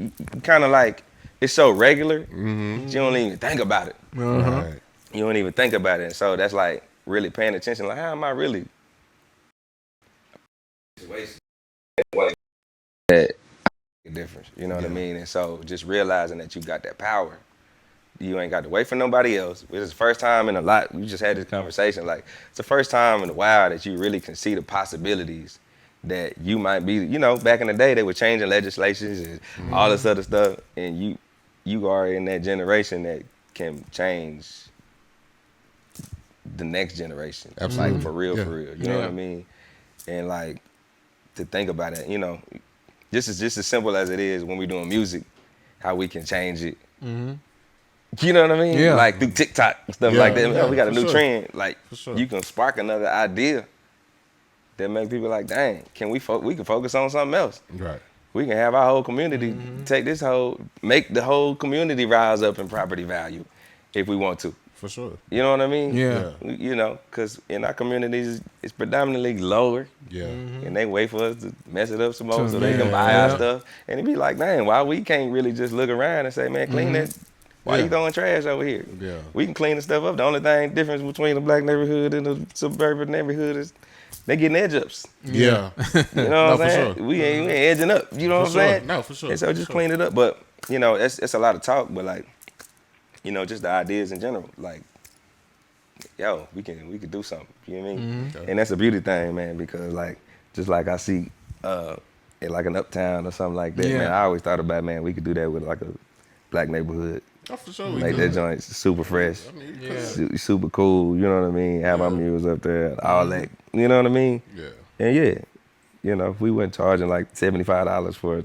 kind of like it's so regular, you don't even think about it. Right. You don't even think about it, and so that's like really paying attention. Like, how am I really? That difference, you know what I mean? And so just realizing that you got that power. You ain't got to wait for nobody else. It's the first time in a lot, we just had this conversation, like, it's the first time in a while that you really can see the possibilities that you might be, you know, back in the day, they were changing legislations and all this other stuff, and you are in that generation that can change the next generation. Absolutely. Like, for real, you know what I Yeah. mean? And, like, to think about it, you know, just as simple as it is when we're doing music, how we can change it. You know what I mean? Yeah. Like through TikTok and stuff like that. Yeah, We got a for new sure. trend. Like sure. you can spark another idea that make people like, dang, we can focus on something else. Right. We can have our whole community make the whole community rise up in property value if we want to. For sure. You know what I mean? Yeah. You know, because in our communities, it's predominantly lower. Yeah. And they wait for us to mess it up some more so they can buy our stuff. And it be like, man, why we can't really just look around and say, man, clean that. Why you throwing trash over here? Yeah. We can clean the stuff up. The only difference between the black neighborhood and the suburban neighborhood is they getting edge ups. Yeah. You know what I'm for saying? sure. We ain't edging up. You know what I'm sure. saying? No, for sure. And so For just sure. clean it up. But, you know, it's a lot of talk, but like, you know, just the ideas in general. Like, yo, we could do something. You know what I mean? And that's a beauty thing, man, because like, just like I see in like an uptown or something like that, Yeah. man, I always thought about, man, we could do that with like a black neighborhood. Oh, for sure. we Make do. that joint super fresh, Yeah. super cool. You know what I mean? Have our murals up there, all that. You know what I mean? Yeah. And yeah, you know, if we weren't charging like $75 for a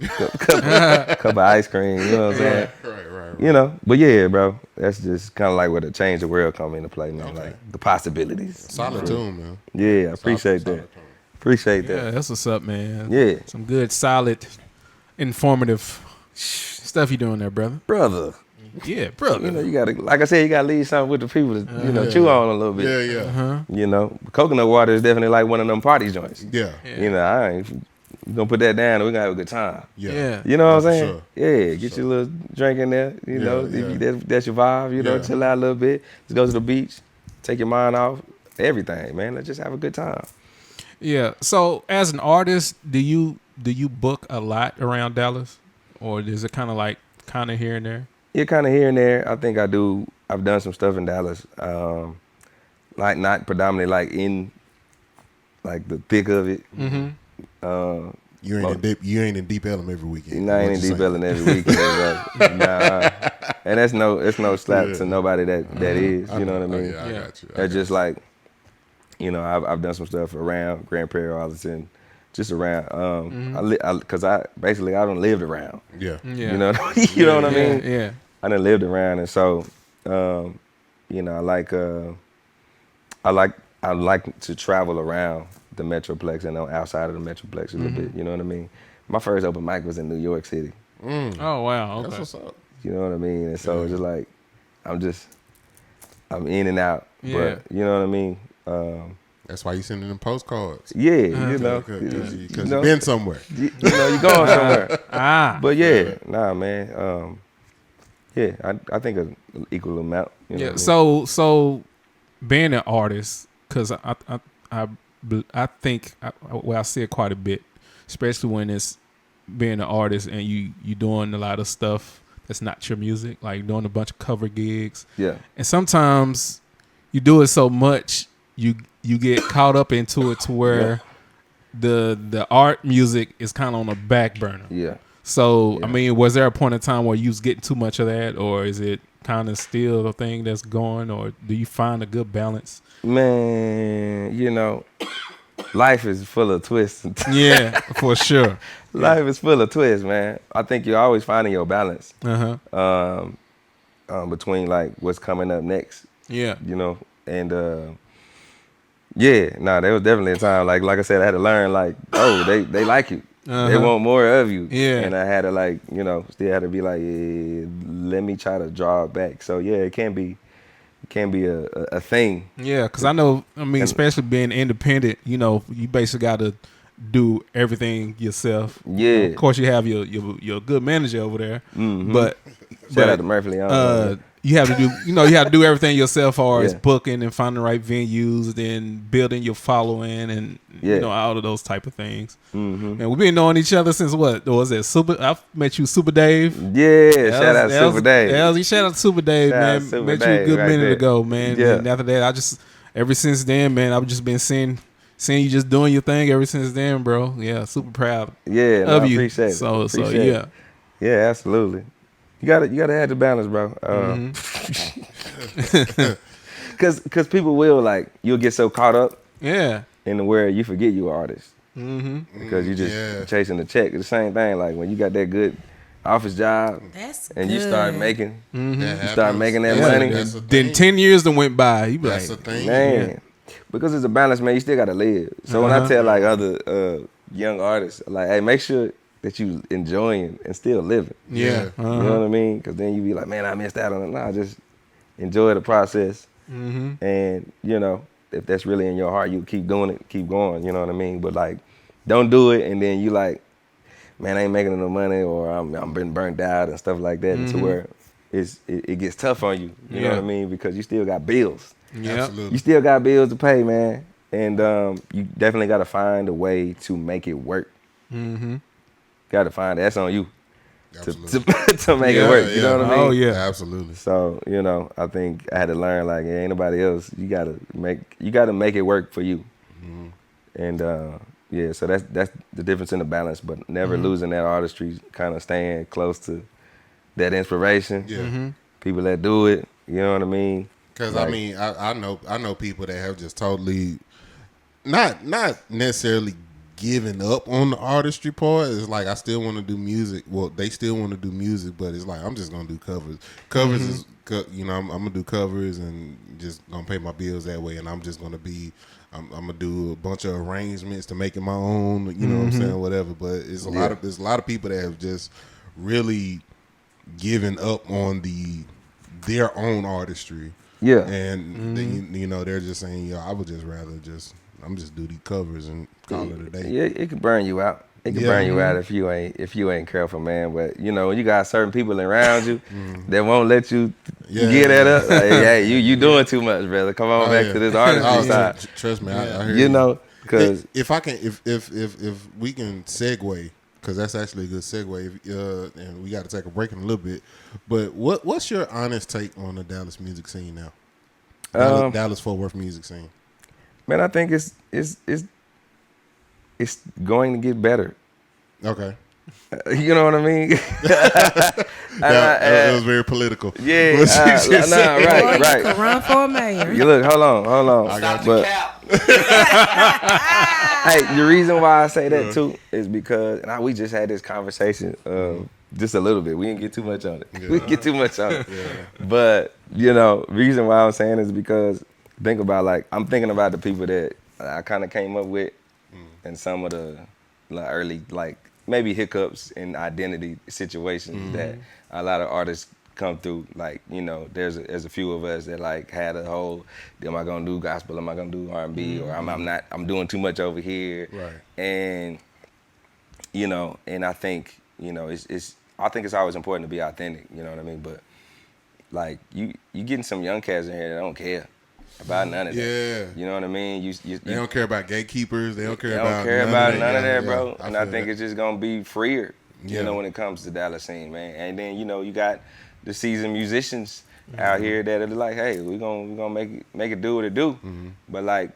cup of ice cream, you know what I'm saying? Right. You know, but yeah, bro, that's just kind of like where the change the world come into play, man. Okay. Like the possibilities. Solid tune, man. Yeah, I appreciate Solid that. tune. Appreciate Yeah, that. that's what's up, man. Yeah, Some good, solid, informative stuff you doing there, brother. brother. Yeah, brother. You know, you gotta, like I said, you gotta leave something with the people to, you know, chew on a little bit. Yeah. You know, coconut water is definitely like one of them party joints. Yeah. You know, we gonna put that down and we gonna have a good time. Yeah. You know what I'm For saying? sure. Yeah, get your little drink in there. You Yeah, know, yeah. if that's your vibe. You know, Yeah. chill out a little bit. Just go to the beach, take your mind off everything, man. Let's just have a good time. Yeah. So, as an artist, do you book a lot around Dallas, or is it kind of here and there? Yeah, kind of here and there. I think I do. I've done some stuff in Dallas, like not predominantly like in like the thick of it. You ain't in Deep Ellum every weekend. I ain't in Deep Ellum every weekend, bro. Nah. And it's no slap to nobody that is. I You know what I mean? Yeah, I Yeah. got you. That's just like You know, I've done some stuff around Grand Prairie, Arlington, just around. Because I don't lived around. Yeah. You know, you know what I mean? Yeah. I done lived around, and so, you know, I like to travel around the metroplex and outside of the metroplex a little bit. You know what I mean? My first open mic was in New York City. Oh wow. Okay. That's what's up. You know what I mean? And so it's just like I'm in and out. Yeah. But you know what I mean? That's why you sending them postcards. Yeah, you know, Because you you've know, been somewhere. you know, you going somewhere. Ah. But yeah, nah, man. Yeah, I think an equal amount. You know Yeah. what I mean? So being an artist, because I think I see it quite a bit, especially when it's being an artist and you doing a lot of stuff that's not your music, like doing a bunch of cover gigs. Yeah. And sometimes you do it so much you get caught up into it to where the art music is kind of on the back burner. Yeah. So Yeah. I mean, was there a point in time where you was getting too much of that, or is it kind of still a thing that's going, or do you find a good balance? Man, you know, life is full of twists. Yeah, for sure. Life is full of twists, man. I think you're always finding your balance between like what's coming up next. Yeah. You know, and there was definitely a time like I said, I had to learn like, oh, they like you. They want more of you. Yeah. And I had to like, you know, still had to be like, let me try to draw it back. So yeah, it can be a thing. Yeah, because I know, I mean, especially being independent, you know, you basically got to do everything yourself. Yeah. Of course, you have your good manager over there, but Shout out to Murphy. you have to do, you have to do everything yourself, or as Yeah. booking and finding the right venues, then building your following, and all of those type of things. And we've been knowing each other since what was it? I met you, Super Dave. Yeah, shout out to Super Dave. Shout out to Super Dave, Shout out man. to Super Met you a Dave good right minute there. ago, man. Yeah. And after that, ever since then, man, I've just been seeing you just doing your thing ever since then, bro. Yeah, super proud Yeah, of I you. appreciate it. So Appreciate yeah. it. Yeah, absolutely. You gotta have the balance, bro. Cause people will like, you'll get so caught up Yeah. in where you forget you're an artist. Because you just chasing the check. It's the same thing. Like when you got that good office job That's and good. you start making You start making that money. Then 10 years done went by. You be That's like, the thing. Man, because it's a balance, man. You still gotta live. So when I tell like other young artists, like, hey, make sure that you enjoying and still living. yeah. You know what I mean? Because then you be like, man, I missed out on it. Nah, just enjoy the process. And you know, if that's really in your heart, you keep doing it, keep going. You know what I mean? But like, don't do it, and then you like, man, I ain't making enough money, or I'm been burnt out and stuff like that, to where it gets tough on you. You know what I mean? Because you still got bills. Yeah. You still got bills to pay, man. And you definitely got to find a way to make it work. Got to find it. That's on you to make it work. You know what I mean? Oh, yeah. Absolutely. So, you know, I think I had to learn, like, ain't nobody else. You got to make it work for you. And, so that's the difference in the balance, but never losing that artistry, kind of staying close to that inspiration. Yeah. People that do it, you know what I mean? Because Like- I mean, I know people that have just totally not necessarily given up on the artistry part. It's like, I still want to do music. Well, they still want to do music, but it's like, I'm just gonna do covers. Covers is, I'm gonna do covers and just gonna pay my bills that way. And I'm just gonna I'm gonna do a bunch of arrangements to make it my own. You know what I'm saying? Whatever. But it's there's a lot of people that have just really given up on their own artistry. Yeah. And they're just saying, I would just rather I'm just do these covers and call it a day. Yeah, it could burn you out. It can burn you out if you ain't careful, man. But you know, when you got certain people around you that won't let you get that up. Like, hey, you doing too much, brother. Come on back to this artistry side. Trust me, I hear You know, because if we can segue, because that's actually a good segue. And we got to take a break in a little bit. But what's your honest take on the Dallas music scene now? Dallas Fort Worth music scene. Man, I think it's going to get better. Okay. You know what I mean? That was very political. Yeah. What you just said. Right. Could run for a mayor. You look, hold on. I got you. But Hey, the reason why I say that too is because, and we just had this conversation just a little bit. We didn't get too much on it. We didn't get too much on it. But, reason why I'm saying is because think about, like, I'm thinking about the people that I kind of came up with and some of the early, like, maybe hiccups in identity situations that a lot of artists come through. Like, there's a few of us that like had a whole, am I gonna do gospel, am I gonna do R&B, or I'm doing too much over here. Right. And and I think I think it's always important to be authentic, you know what I mean? But like you getting some young cats in here that don't care about none of that. Yeah. You know what I mean? They don't care about gatekeepers. They don't care about none of that, bro. Yeah, and I think that. it's just gonna be freer, Yeah. when it comes to Dallas scene, man. And then you got the seasoned musicians out here that are like, hey, we gonna make it do what it do. But like,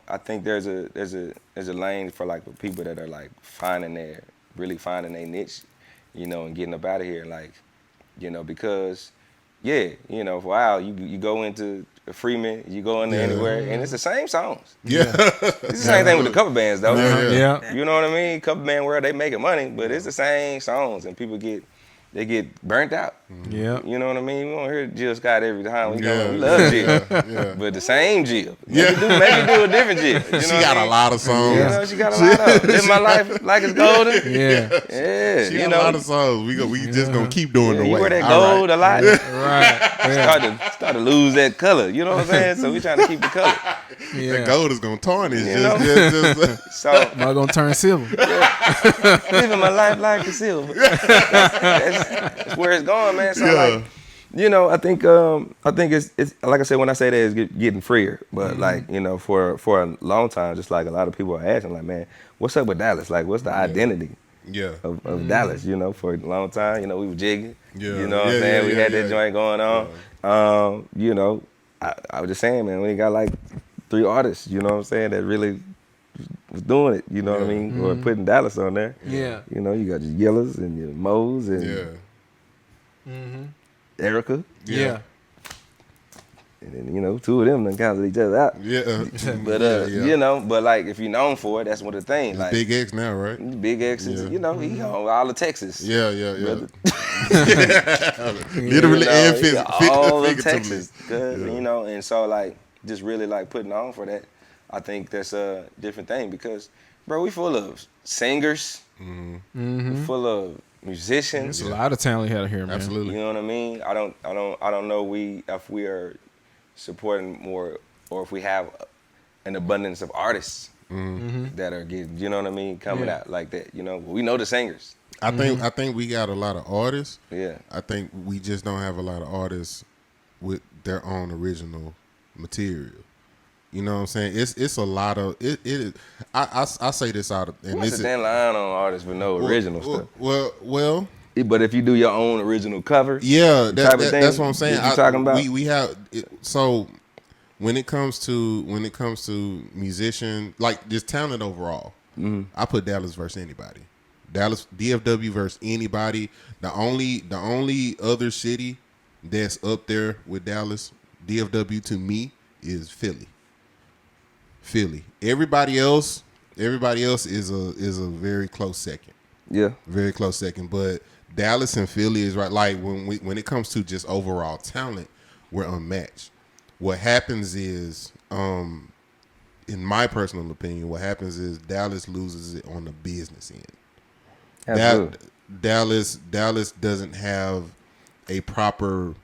I think there's a lane for like people that are like really finding their niche, and getting up out of here, like, because for a while you go into Freeman, you go into anywhere, and it's the same songs. Yeah. It's the same thing with the cover bands, though. Yeah. You know what I mean? Cover band world, they making money, but it's the same songs, and people get burnt out. Yeah. You know what I mean? We don't hear Jill Scott every time. We love Jill, but the same Jill. Maybe do a different Jill. She got a lot of songs. She got a lot of. Live my life like it's golden. Yeah. Yeah. She got a lot of songs. We just gonna keep doing the You way. wear that All gold right. a lot. Right. Yeah. Start to lose that color. You know what I'm saying? So we trying to keep the color. That gold is gonna tarnish. know? Just So Am I gonna turn silver? living my life like a silver. That's where it's going, man. So like, I think it's like I said, when I say that, it's getting freer. But like, for a long time, just like a lot of people are asking, like, man, what's up with Dallas? Like, what's the identity of Dallas? For a long time, we were jigging. Yeah. You know what I'm saying? We had that yeah. joint going on. I was just saying, man, we ain't got like 3 artists, you know what I'm saying, that really was doing it, you know what I mean, or putting Dallas on there. Yeah. You got your Yellows and your Moes and Erica. Yeah. And then, 2 of them done cancel each other out. Yeah. But but like if you're known for it, that's what the thing. Like Big X now, right? Big X is, he on all of Texas. Yeah. Brother. Literally and all of figuratively. Texas. And so like just really like putting on for that, I think that's a different thing because, bro, we full of singers, we full of musicians. There's a lot of talent out here, man. Absolutely. You know what I mean? I don't know if we are supporting more or if we have an abundance of artists that are getting, you know what I mean, coming out like that. We know the singers. I think we got a lot of artists. Yeah. I think we just don't have a lot of artists with their own original material. You know what I'm saying? It's a lot of it. I say this out of and What's this the thin line on artists with no original stuff? Well. But if you do your own original cover, Yeah, type of thing, that's what I'm saying. that you talking about? We have so when it comes to musician, like just talent overall, I put Dallas versus anybody. Dallas DFW versus anybody. The only other city that's up there with Dallas, DFW to me is Philly. Everybody else is a very close second. Yeah. Very close second, but Dallas and Philly is right. Like when it comes to just overall talent, we're unmatched. What happens is, in my personal opinion, what happens is Dallas loses it on the business end. Absolutely. Dallas doesn't have a proper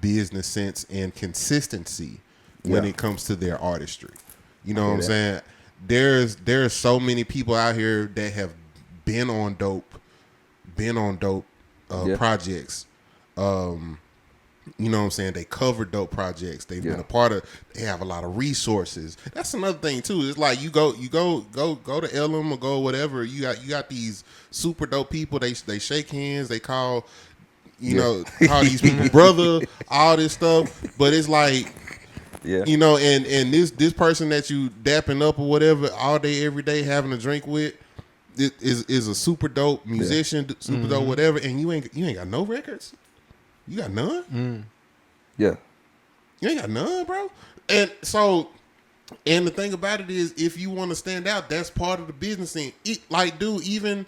business sense and consistency when it comes to their artistry. You know what I'm saying? There's so many people out here that have been on dope projects. You know what I'm saying? They cover dope projects. They've been a part of. They have a lot of resources. That's another thing too. It's like you go to Ellum or go whatever. You got these super dope people. They shake hands. They call call these people brother. All this stuff. But it's like. Yeah. And this person that you dapping up or whatever all day, every day, having a drink with, is a super dope musician, super dope whatever, and you ain't got no records. You got none. Yeah. You ain't got none, bro. And so, and the thing about it is, if you want to stand out, that's part of the business thing. Even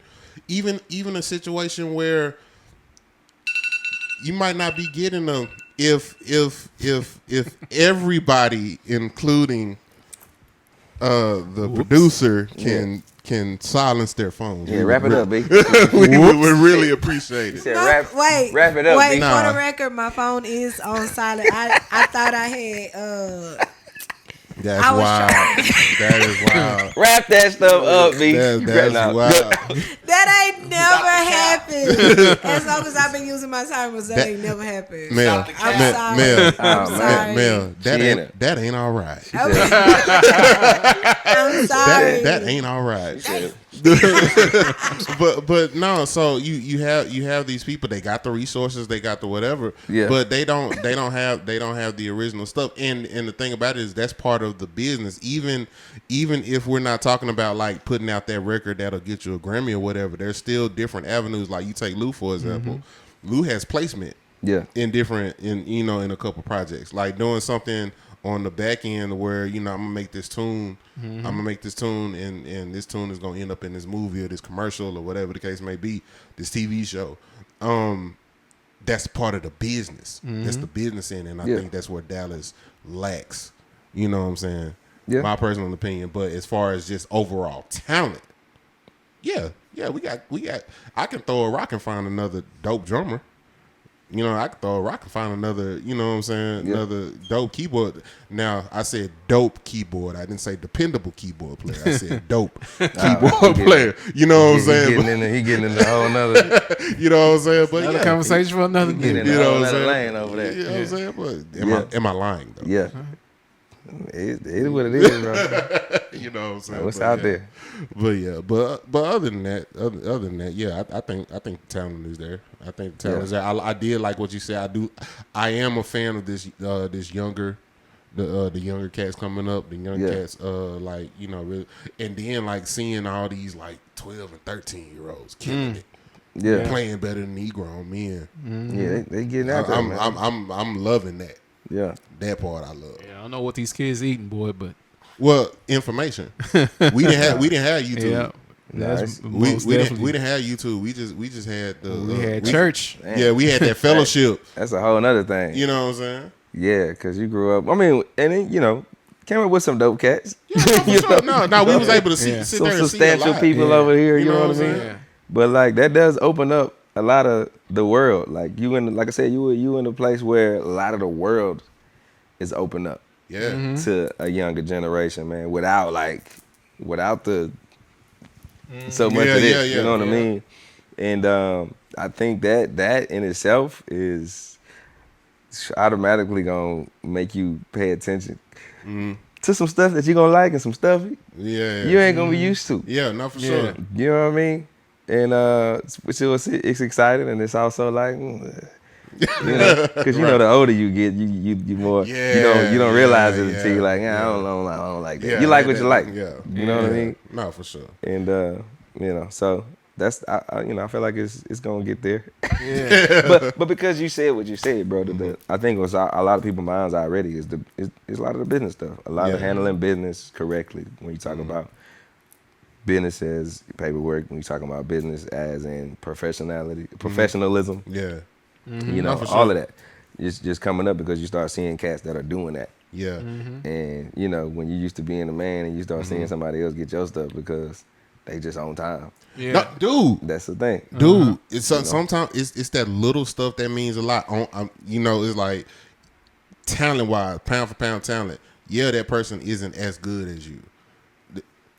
a situation where you might not be getting them if everybody, including the producer, can silence their phones. Yeah, wrap it up, B. we would really appreciate it. Wrap it up, Wait, B. for the record, my phone is on silent. I thought I had That's I was wild. That is wild. Wrap that stuff up, B. That's Now, wild. That ain't never happened. As long as I've been using my timers, that ain't never happened. Mel, I'm sorry. Mel, I'm sorry. Mel, that ain't all right. I'm sorry. That ain't all right. but no, so you have these people, they got the resources, they got the whatever, but they don't have the original stuff. And the thing about it is, that's part of the business. Even if we're not talking about like putting out that record that'll get you a Grammy or whatever, there's still different avenues. Like you take Lou for example. Lou has placement in a couple projects, like doing something on the back end where, I'm gonna make this tune, and this tune is gonna end up in this movie or this commercial or whatever the case may be, this TV show. That's part of the business. That's the business end, and I think that's where Dallas lacks. You know what I'm saying? Yeah. My personal opinion. But as far as just overall talent, we got. I can throw a rock and find another dope drummer. I could throw a rock and find another, another dope keyboard. Now, I said dope keyboard. I didn't say dependable keyboard player. I said dope keyboard player. You know what I'm saying? He getting in the whole nother. You know what I'm saying? But another conversation for another day. Getting in the whole other lane over there. You know what I'm saying? But am I lying, though? Yeah. It is what it is, bro. You know what I'm saying? What's out there? But other than that, I think talent is there. I think talent is there. I did like what you said. I am a fan of this younger, the younger cats coming up. The young cats, really, and then like seeing all these like 12 and 13-year-olds killing it. Yeah, playing better than the grown men. Yeah, they getting out there. I'm loving that. Yeah, that part I love. Yeah, I don't know what these kids eating, boy, but information. We didn't have YouTube. Yeah, we didn't have YouTube. We just had we had church. Yeah, we had that fellowship. That's a whole other thing. You know what I'm saying? Yeah, because you grew up. I mean, and then, came up with some dope cats. Yeah, no, we was able to sit some there and substantial see people over here. You know what I mean? Yeah. But like that does open up a lot of the world. Like like I said, you in a place where a lot of the world is open up. Yeah. To a younger generation, man. Without the so much of this. You know what I mean? And I think that in itself is automatically gonna make you pay attention to some stuff that you're gonna like and some stuff you ain't gonna be used to. Yeah, no, for sure. You know what I mean? And it's exciting, and it's also like, because the older you get, you more you don't realize it until you're like, I don't like that. Yeah, you like what you like. Yeah, you know what I mean? No, for sure. And so that's I feel like it's gonna get there. Yeah. but because you said what you said, bro, I think it was a lot of people's minds already is a lot of the business stuff, a lot of handling business correctly when you talk about business as paperwork, when you talking about business as in professionalism. Yeah. All of that. It's just coming up because you start seeing cats that are doing that. Yeah. And, when you used to being a man and you start seeing somebody else get your stuff because they just on time. Yeah. No, dude. That's the thing. Dude, it's sometimes it's that little stuff that means a lot. It's like talent-wise, pound for pound talent. Yeah, that person isn't as good as you.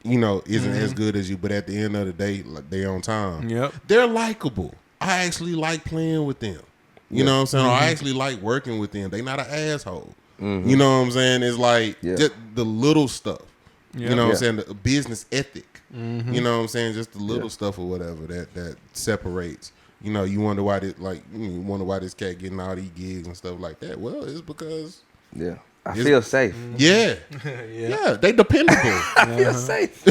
Isn't as good as you, but at the end of the day, like, they're on time. Yep. They're likable. I actually like playing with them. You know what I'm saying? Or I actually like working with them. They not an asshole. You know what I'm saying? It's like just the little stuff. Yep. You know what I'm saying? The business ethic. You know what I'm saying? Just the little stuff or whatever that separates. You wonder why this cat getting all these gigs and stuff like that. Well, it's because I feel safe. Yeah. They dependable. I feel safe.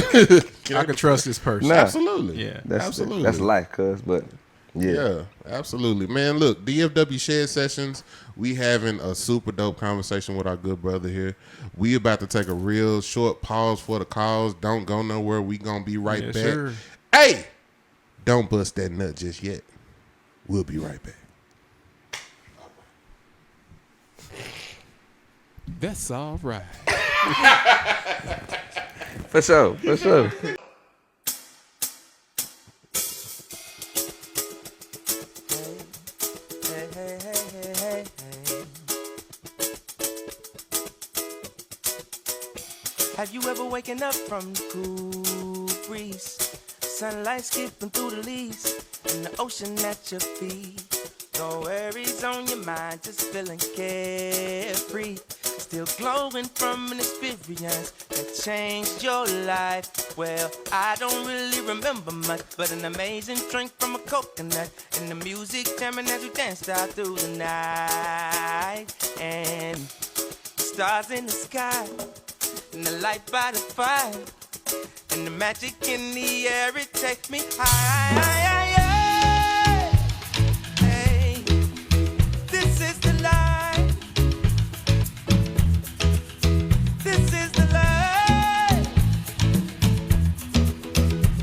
I can trust this person. Nah. Absolutely. Yeah. That's absolutely. That's life, cuz. But Yeah, absolutely, man. Look, DFW Shed Sessions, we having a super dope conversation with our good brother here. We about to take a real short pause for the cause. Don't go nowhere. We gonna be right back. Sir. Hey, don't bust that nut just yet. We'll be right back. That's all right. For sure. Have you ever waken up from the cool breeze? Sunlight skipping through the leaves, and the ocean at your feet. No worries on your mind, just feeling carefree. Still glowing from an experience that changed your life. Well, I don't really remember much, but an amazing drink from a coconut, and the music jamming as we danced out through the night. And stars in the sky, and the light by the fire, and the magic in the air, it takes me high. Hey, this is the life. This is the life.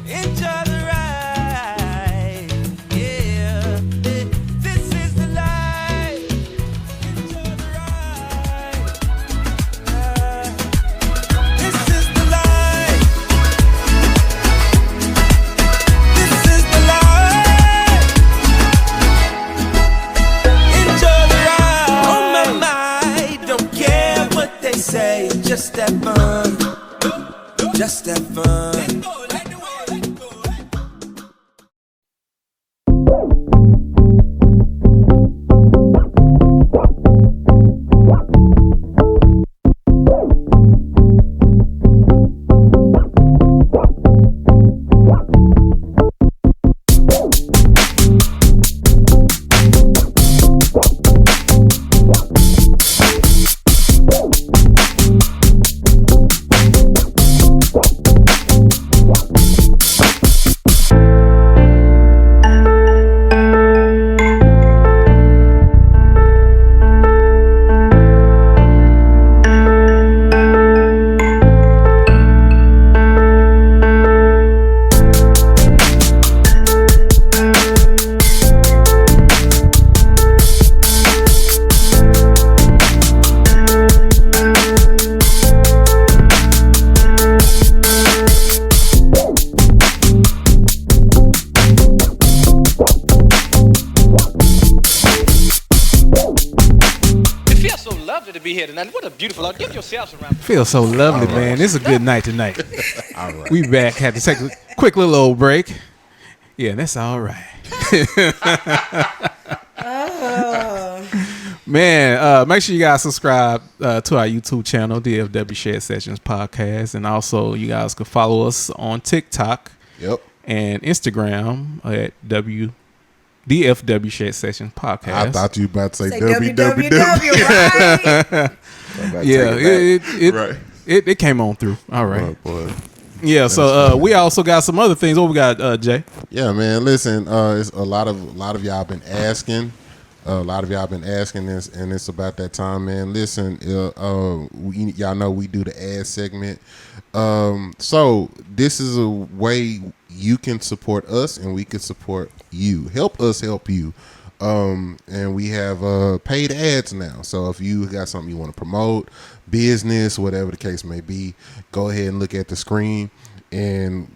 Enjoy the ride. Yeah, this is the life. Enjoy the ride. This is the life. This is the life. Enjoy the ride. On my mind, don't care what they say. Just have fun. Just have fun. What a beautiful, give yourselves a round. Feels so lovely, man. It's a good night tonight. All right. We back. Had to take a quick little old break. Yeah, that's all right. Man, make sure you guys subscribe to our YouTube channel, DFW Shed Sessions Podcast. And also, you guys can follow us on TikTok and Instagram at DFW Shed Sessions Podcast. I thought you were about to say www, www. right? Yeah, it came on through. All right. Oh, boy. Yeah, so we also got some other things. What we got, Jay? Yeah, man. Listen, it's a lot of y'all been asking. A lot of y'all been asking this, and it's about that time, man. Listen, y'all know we do the ad segment. So this is a way you can support us, and we can support you. Help us help you. And we have paid ads now. So if you got something you want to promote, business, whatever the case may be, go ahead and look at the screen, and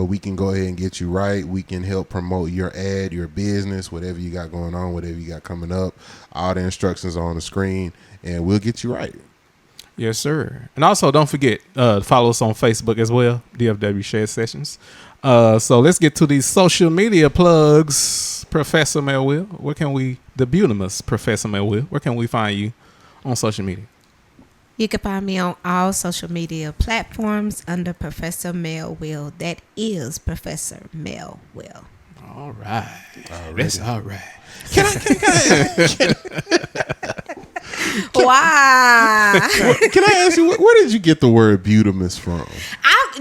we can go ahead and get you right. We can help promote your ad, your business, whatever you got going on, whatever you got coming up. All the instructions are on the screen, and we'll get you right. Yes, sir. And also, don't forget to follow us on Facebook as well, DFW Shed Sessions. So let's get to these social media plugs. Professor Melville, where can we, the Beautimus Professor Melville, where can we find you on social media? You can find me on all social media platforms under Professor Melville. That is Professor Melville. All right. That's all right. Why? Can I ask you, where did you get the word Beautimus from?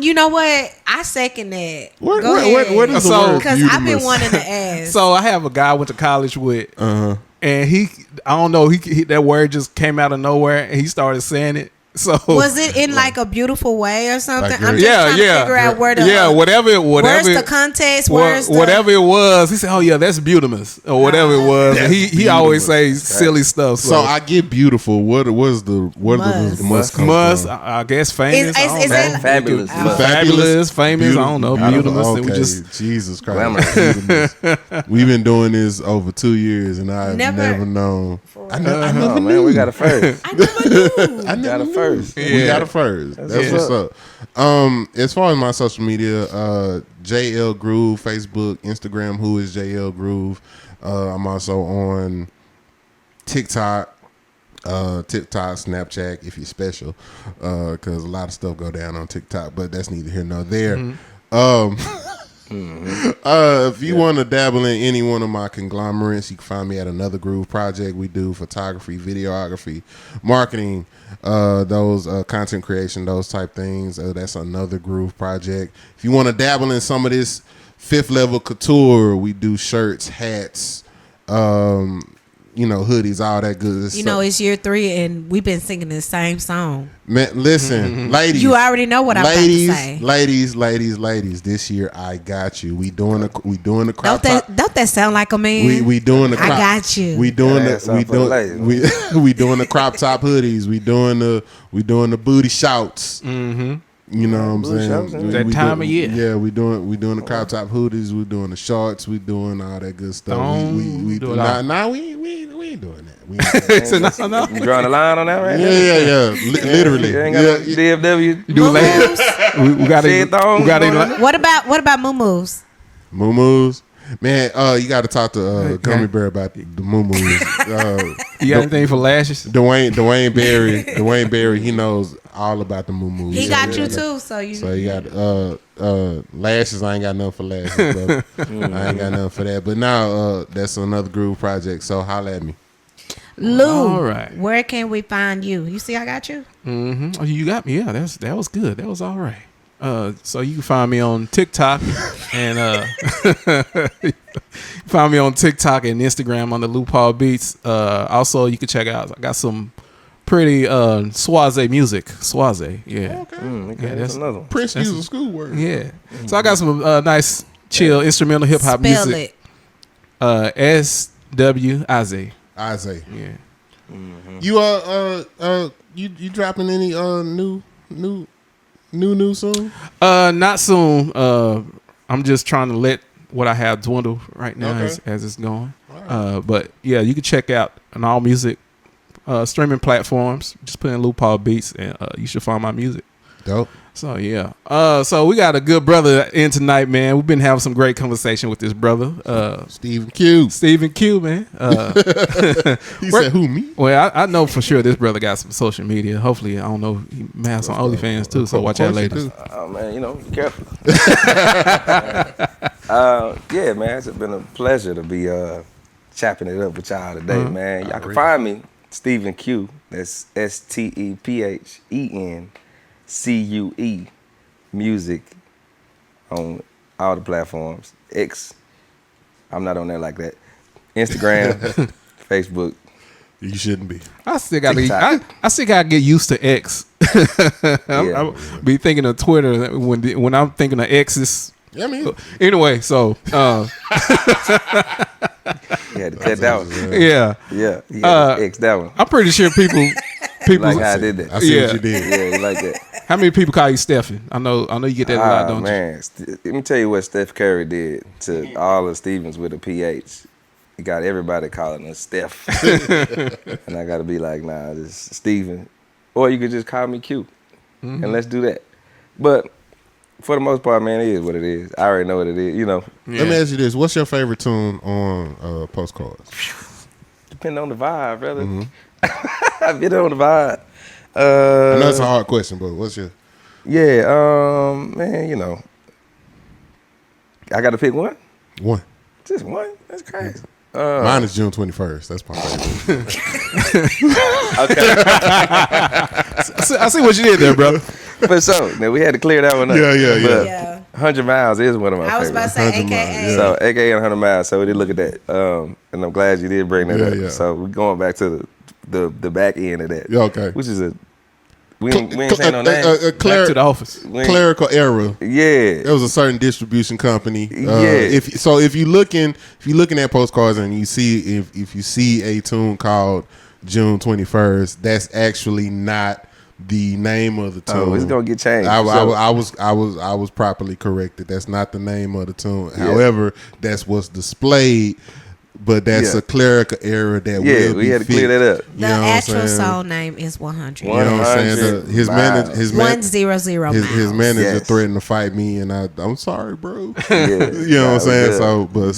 You know what? I second that. What Go ahead. what is the So- word? Because I've been beautimous? wanting to ask. So I have a guy I went to college with, Uh-huh. and I don't know, he that word just came out of nowhere, and he started saying it. So was it in like a beautiful way or something? Like I'm just trying to figure out where the whatever where's the context? Where's the whatever it was, he said, "Oh yeah, that's beautimous," or whatever it was. And he always say silly stuff. So I get beautiful. What is the must come must from? I guess famous. I don't is know. it like- Fabulous. Fabulous, famous. I don't know, beautiful. Okay. And we just Jesus Christ. Glamorous. We've been doing this over 2 years, and I've never known. I never Oh, knew. man, we got a first. I never knew. I never got a knew. first. We got a first. That's what's up. As far as my social media, J Ell Groove, Facebook, Instagram. Who is J Ell Groove? I'm also on TikTok, Snapchat if you're special, because a lot of stuff go down on TikTok, but that's neither here nor there. If you want to dabble in any one of my conglomerates, you can find me at Another Groove Project. We do photography, videography, marketing, those content creation, those type things. That's Another Groove Project. If you want to dabble in some of this fifth level couture, we do shirts, hats, hoodies, all that good stuff. You know, it's year 3 and we've been singing the same song. Man, listen, ladies. You already know what I'm about to say. Ladies. This year, I got you. We doing the crop top. Don't that sound like a man? We doing the crop. I got you. We doing Yeah, we doing we doing the crop top hoodies. We doing the booty shouts. mm-hmm. You know what I'm Booty saying? shouts, That time of year. Yeah, we doing the crop top hoodies. We doing the shorts. We doing all that good stuff. We do it all. we ain't doing that. We ain't doing that. So no. You drawing a line on that right now? Yeah. Literally. You ain't got no DFW. You do later. We got Shed thongs We got going on? What about moo-moos? Moo-moos. Man, you got to talk to Gummy Bear about the moo-moos. You got anything for lashes? Dwayne Berry, he knows all about the moo-moos. He got you too, so you. So you got lashes. I ain't got nothing for lashes, brother. I ain't got nothing for that. But now that's Another Groove Project. So holla at me. Lou, All right. where can we find you? You see, I got you. Mm-hmm. Oh, you got me. Yeah, that was good. That was all right. So you can find me on TikTok and find me on TikTok and Instagram on the Lou Paul Beats. Also, you can check out. I got some pretty Swaze music. Swaze, yeah. Okay, that's another one. Prince using school word. Yeah. So I got some nice, chill instrumental hip hop Spell music. it. SWIZ. Isaiah. Yeah. You dropping any new soon? Not soon. I'm just trying to let what I have dwindle right now Okay. as it's going. But yeah, you can check out on all music streaming platforms. Just put in Lou Paul Beats, and you should find my music. Dope. So yeah. So we got a good brother in tonight, man. We've been having some great conversation with this brother, Stephen Q. Stephen Q, man. He said, "Who, me?" Well, I know for sure this brother got some social media. Hopefully, I don't know, he may have some OnlyFans too. So watch out, ladies. Oh man, be careful. Yeah, man, it's been a pleasure to be chopping it up with y'all today, man. Y'all can find me, Stephen Q. That's STEPHENCUE music on all the platforms. X, I'm not on there like that. Instagram, Facebook. You shouldn't be. I still got TikTok. I still got to get used to X. I be thinking of Twitter when I'm thinking of X's. Yeah, I mean, Anyway, so You had to cut that one. yeah, Yeah, X that one. I'm pretty sure people Like how I did that. I see Yeah. what you did. Yeah, you like that. How many people call you Stephen? I know you get that a lot, don't Man, let me tell you what Steph Curry did to all the Stevens with a PH. He got everybody calling us Steph. And I got to be like, nah, this is Steven. Or you could just call me Q. And let's do that. But for the most part, man, it is what it is. I already know what it is, you? Let me ask you this: what's your favorite tune on Postcards? Depending on the vibe, brother. I've been on the vibe. I know it's a hard question, but what's your? Yeah, man, I got to pick one. One. Just one. That's crazy. Mine is June 21st. That's my favorite. Okay. I see what you did there, bro. For sure. Now we had to clear that one up. Yeah. But Yeah. 100 Miles is one of my I was favorites. about to say 100 miles, AKA. yeah. So AKA 100 Miles. So we did look at that. And I'm glad you did bring that Yeah, up. yeah. So we're going back to the back end of that. Yeah, okay. Which is we ain't saying no name. Back to the office. Clerical error. Yeah. There was a certain distribution company. Yeah. If you're looking at postcards and you see if you see a tune called June 21st, that's actually not the name of the tune. Oh, it's gonna get changed. I was properly corrected. That's not the name of the tune. Yeah. However, that's what's displayed. But that's Yeah. a clerical error that will Yeah, be we had to clear fixed. that up. The You know what I'm actual saying? song name is 100. You know what I'm saying? 100 His manager, miles. his 100 his miles. manager Yes. threatened to fight me, and I'm sorry, bro. Yeah. You know what I'm saying? Good. But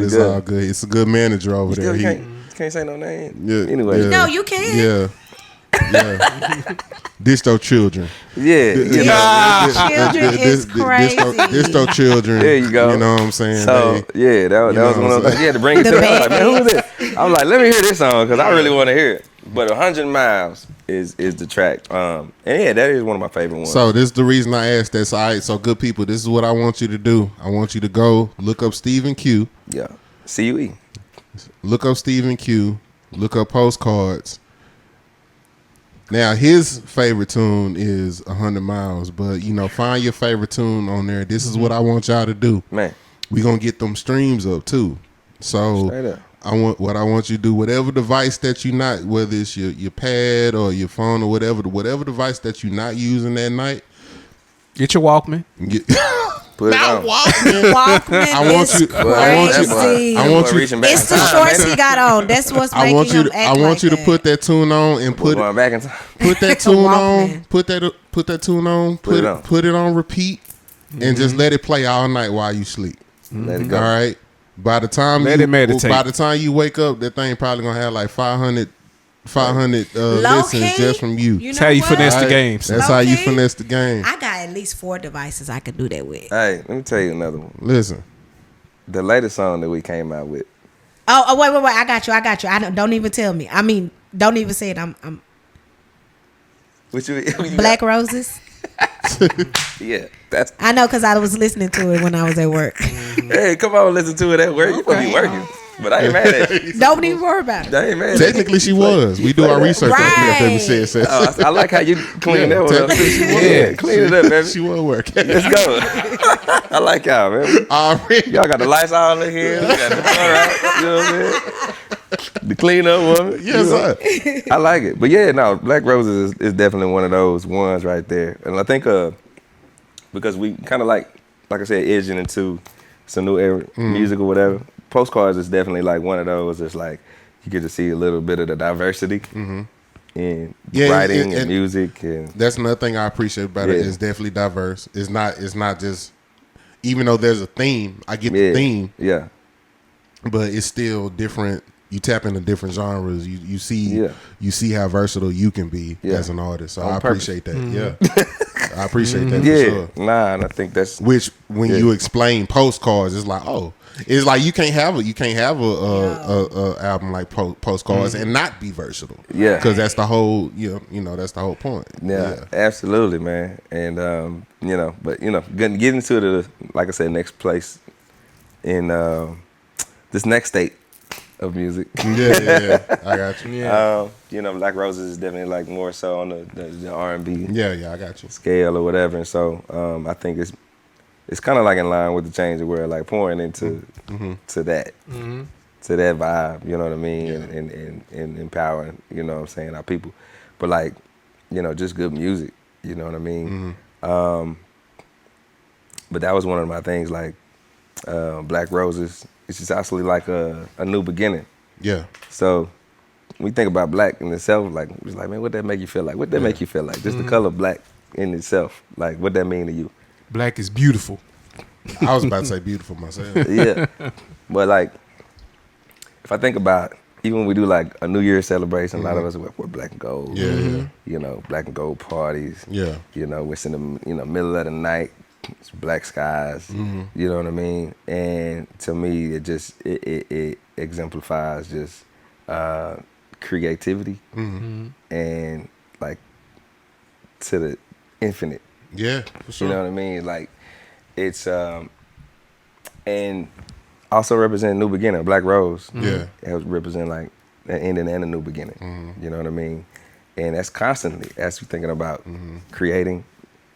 it's Good. all good. It's a good manager over Still there. can't say no name. Yeah, Anyway. yeah, No, you can. Yeah. Dish your children. Yeah. Children is crazy. Dish your children. There you go. You know what I'm saying? So They- that was know one what of I'm those. saying? You had to bring it The to me. I was like, man, who is bad this? I was like, let me hear this song because I really want to hear it. But 100 Miles is the track. And yeah, that is one of my favorite ones. So this is the reason I asked that. So, all right, so good people, this is what I want you to do. I want you to go look up Stephen Q. Yeah. CUE. Look up Stephen Q. Look up postcards. Now his favorite tune is 100 Miles, but find your favorite tune on there. This is what I want y'all to do. Man. We gonna get them streams up too. So Straight up. I want you to do, whatever device that you not, whether it's your pad or your phone or whatever device that you're not using that night. Get your Walkman. Get, Put it on. Walkman I want is you- crazy. I want you- reaching back It's in the time, shorts baby. he got on. That's what's I making want you him to, act I want like you to that. put that tune on and We're going back in time. put that tune on, Walkman. put that tune on, put it on repeat, and just let it play all night while you sleep. Let it go. All right. By the time Let it meditate. By the time you wake up, that thing probably gonna have like 500 listens just from you. That's how you finesse the All right? games. That's how you Low-key? finesse the game. I got at least 4 devices I can do that with. Hey, let me tell you another one. Listen, The latest song that we came out with. Oh, wait. I got you. I don't even tell me. I mean, don't even say it. I'm What you Black Roses. Yeah. That's I know because I was listening to it when I was at work. hey, come on, listen to it at work. You gonna be working. But I ain't mad at you. Don't even worry about it. I ain't mad at you. technically she was. We do our research on Right. DFW Shed Sessions. Oh, I like how you clean that one up. technically she was. Yeah, clean it up, baby. She was working. Let's go. I like y'all, man. Already. Y'all got the lights all in here. We got the, all right, you know what I'm saying? The clean up woman. Yes, sir. I like it. But yeah, no, Black Roses is definitely one of those ones right there. And I think because we kind of like I said, edging into some new era music or whatever. Postcards is definitely like one of those. It's like you get to see a little bit of the diversity in writing and music. And That's another thing I appreciate about it. Yeah. It's definitely diverse. It's not just, even though there's a theme, I get the theme, Yeah. but it's still different. You tap into different genres. You see how versatile you can be as an artist. So On I purpose. appreciate that. Yeah, I appreciate that for Yeah. sure. Nah, and I think that's Which when you explain postcards, it's like, oh, it's like you can't have a album like postcards and not be versatile. Yeah. because that's the whole that's the whole point. Yeah, absolutely, man. And but getting into the, like I said, next place in this next state of music. Yeah. I got you. Black Roses is definitely like more so on the R&B Yeah, I got you. scale or whatever. And so I think it's kind of like in line with the change of where like pouring into to that vibe. You know what I mean? Yeah. And empowering. You know what I'm saying, our people. But like just good music. You know what I mean? But that was one of my things. Like Black Roses. It's just actually like a new beginning. Yeah. So when we think about black in itself, like it's like, man, what that make you feel like? What that make you feel like? Just the color black in itself, like what that mean to you? Black is beautiful. I was about to say beautiful myself. Yeah, but like if I think about even when we do like a New Year's celebration, a lot of us wear black and gold. Yeah. Black and gold parties. Yeah. It's in the middle of the night. It's black skies. You know what I mean? And to me, it exemplifies just creativity and like to the infinite. Yeah, for sure. You know what I mean? Like it's and also represent new beginning, Black Rose. Yeah. It helps represent like an ending and a new beginning. You know what I mean? And that's constantly as you're thinking about creating,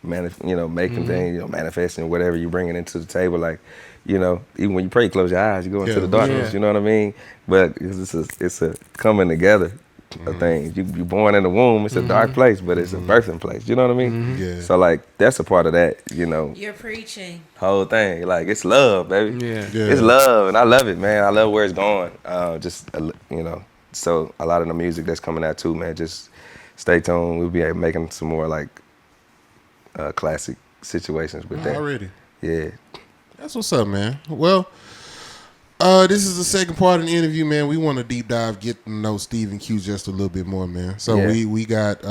making things, manifesting whatever you bringing into the table. Like, even when you pray, you close your eyes, you go into the darkness. Yeah. You know what I mean? But it's a coming together of things. You're born in the womb. It's a dark place, but it's a birthing place. You know what I mean? Yeah. So like that's a part of that. You're preaching. Whole thing. Like it's love, baby. Yeah. It's love, and I love it, man. I love where it's going. So a lot of the music that's coming out too, man. Just stay tuned. We'll be making some more like classic situations with that. Already. Yeah. That's what's up, man. Well, this is the second part of the interview, man. We want to deep dive, get to know Steve and Q just a little bit more, man. So we got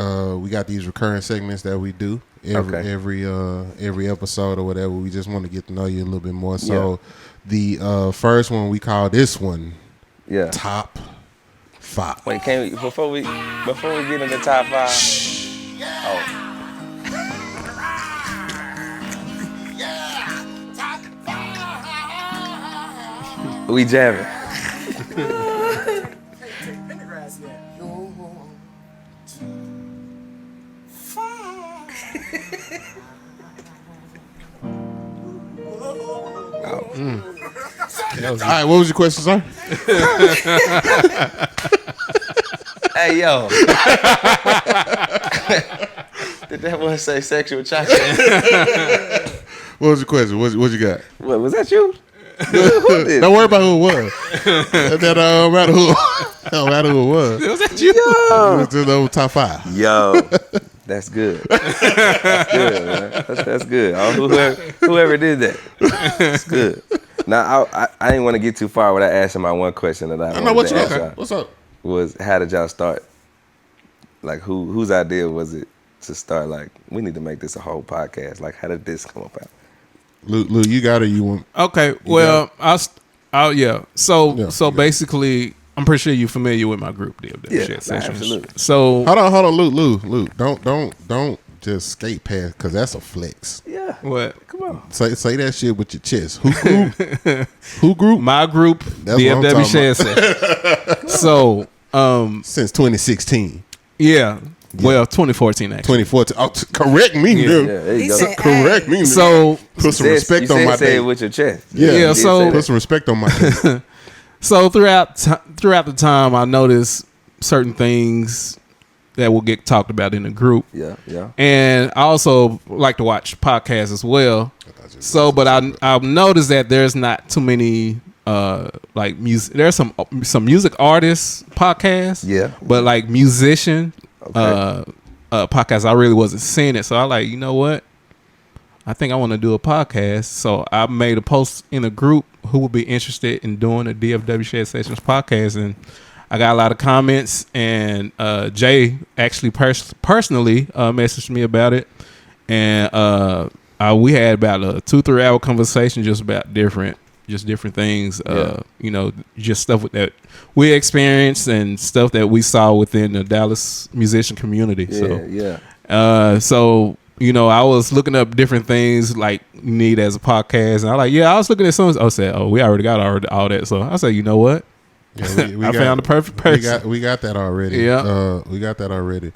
these recurring segments that we do every episode or whatever. We just want to get to know you a little bit more. So the first one, we call this one Top 5. Wait, before we get in the top 5? Oh. We jamming. All right, what was your question, sir? Hey, yo. Did that one say sexual chocolate? What was your question? What you got? What, was that you? Don't worry about who it was. That don't matter who. Don't matter who it was. Was that you? It was the top 5. Yo, that's good. That's good, man. That's good. Whoever did that, that's good. Now, I didn't want to get too far without asking my one question that I know what wanted you to ask got. y'all. What's up? Was how did y'all start? Like, whose idea was it to start? Like, we need to make this a whole podcast. Like, how did this come about? Lou, you got it. You want? Okay, well, yeah. So Yeah. basically, I'm pretty sure you're familiar with my group, DFW Shed Sessions. Absolutely. So Hold on, Lou. Don't just skate past because that's a flex. Yeah. what? Come on. Say that shit with your chest. Who group? Who group? My group, That's what I'm DFW talking Shed Sessions. So, Since 2016, yeah. Well, 2014 actually. 2014. Oh, correct me, Yeah. dude. Yeah, there you He go. said, Correct me. So Put some respect on my say it day. with your chest. Yeah, Yeah, You did so- say Put some respect on my day. So throughout the time, I noticed certain things that will get talked about in the group. that. Yeah. And I also like to watch podcasts as well. So, but I've noticed that there's not too many like music. There's some music artists podcasts. Yeah. But like musician Okay. podcasts, I really wasn't seeing it. So I like, you know what? I think I want to do a podcast. So I made a post in a group who would be interested in doing a DFW Shed Sessions podcast, and I got a lot of comments. And Jay actually personally messaged me about it, and we had about a 2-3 hour conversation just about different things. Just stuff that we experienced and stuff that we saw within the Dallas musician community. So I was looking up different things like you need as a podcast, and I was looking at some. I said, we already got all that. So I said, you know what? Yeah, we I found the perfect person. We got that already. Yeah. We got that already.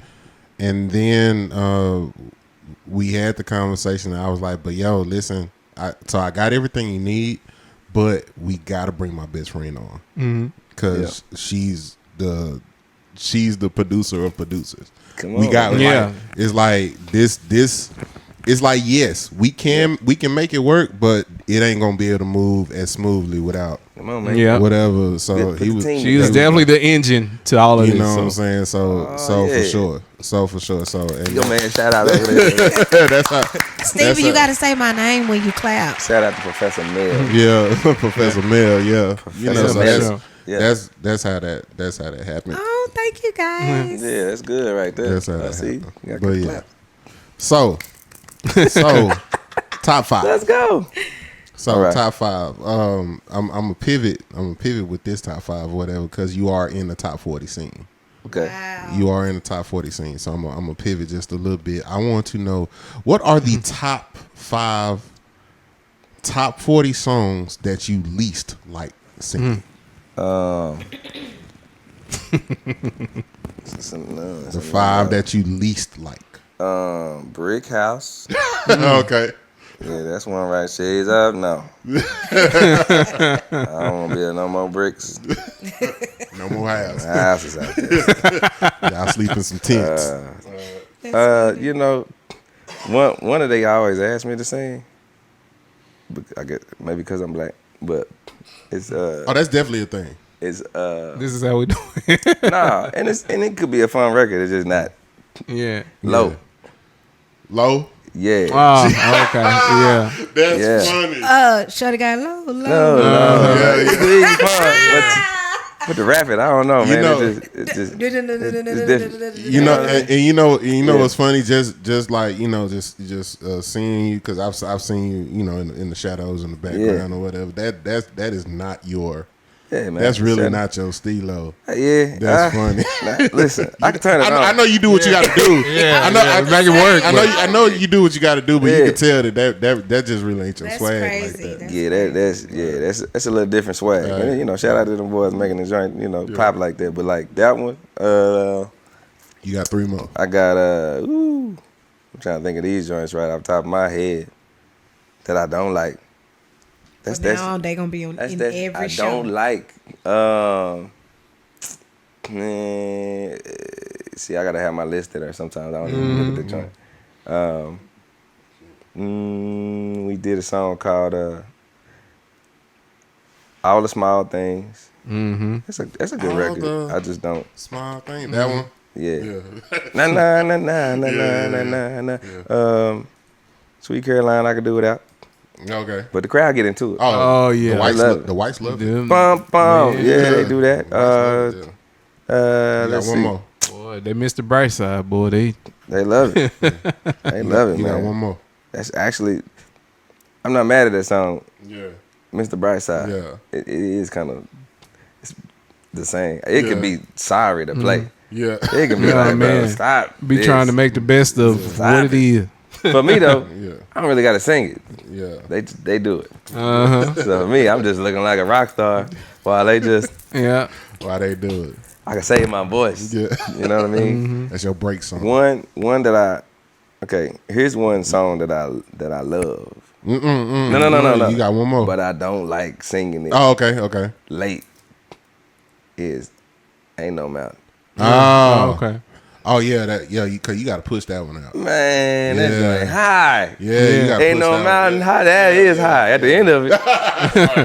And then we had the conversation, and I was like, but yo, listen, so I got everything you need, but we got to bring my best friend on because she's the producer of producers. Come on. We got Yeah. it's like this. It's like, yes, we can make it work, but it ain't gonna be able to move as smoothly without Come on, man. Yeah. whatever. So Put the he was. team She was together. definitely the engine to all of You this. know what I'm so. saying? So yeah. for sure. So and Yo, man, shout out over there. that's how. Stevie, you got to say my name when you clap. Shout out to Professor Mill. Yeah, Professor Mel. Yeah, you know. So Mel. that's how that happened. Oh, thank you guys. Yeah, that's good right there. That's how that See, happened. you got But good yeah. clap. So top 5. Let's go. So All right. top 5. I'm a pivot. I'm a pivot with this top 5 or whatever because you are in the top 40 scene. Okay. Wow. You are in the top 40 scene, so I'm gonna pivot just a little bit. I want to know, what are the top 40 songs that you least like singing? The 5 that you least like. Brick House. Okay. Yeah, that's one right. Shades up. No. I don't want to build no more bricks. No more house. Houses out there. Y'all sleep in some tents. You know, one of they always ask me to sing. I guess maybe because I'm black, but it's That's definitely a thing. it's This is how we do it. nah, and it could be a fun record. It's just not Yeah. low. Yeah. Low? Yeah. Oh, okay. Yeah. That's Yeah. funny. Shorty got low. No. Yeah. It's easy fun, but to rap it, I don't know, You man. know- it's different. You know, and you know what's funny? Just like, you know, just seeing you, because I've seen you, you know, in the shadows in the background or whatever. That is not your. Yeah, man. That's really not your stilo. Yeah. That's funny. Listen, I can turn it on. I know you do what you got to do. Yeah, I know. yeah, make it work. I know you do what you got to do, but you Yeah. can tell that just really ain't your That's swag crazy. like that. Yeah, that's a little different swag. Right. And, you know, shout out to them boys making the joint, you know, pop like that. But like that one, You got 3 more. I got I'm trying to think of these joints right off the top of my head that I don't like. That's Now they gonna be in every I show. don't like. Man, see, I gotta have my list there. Sometimes I don't even look at the joint. We did a song called "All the Small Things." Mm-hmm. That's a good All record. the- I just don't. Small thing. That one. Yeah. Nah. Sweet Caroline, I could do without. Okay. But the crowd get into it. Oh, yeah. The whites love it. Them- Bum. Yeah, they do that. You got Let's one see. more. Boy, they missed the bright side, boy. They They love it. They love it, You got man. one more. That's actually, I'm not mad at that song, Yeah. Mr. Brightside. Yeah. It is kind of the same. It Yeah. could be sorry to play. Yeah. It can be Yeah, like, bro, man. stop. be this. trying to make the best of Stop what it is. For me though, Yeah. I don't really got to sing it. Yeah. They do it. Uh-huh. So for me, I'm just looking like a rock star while they just, Yeah. Why they do it? I can save my voice. Yeah. You know what I mean? That's your break song. One that here's one song that I love. No. You got one more. But I don't like singing it Oh, okay. late. Is Ain't No Mountain. Oh, Okay. Oh yeah, cause you got to push that one out. Man, that Yeah. joint high. Yeah, you got to Ain't push no that mountain one. high. That is high. At the end of it,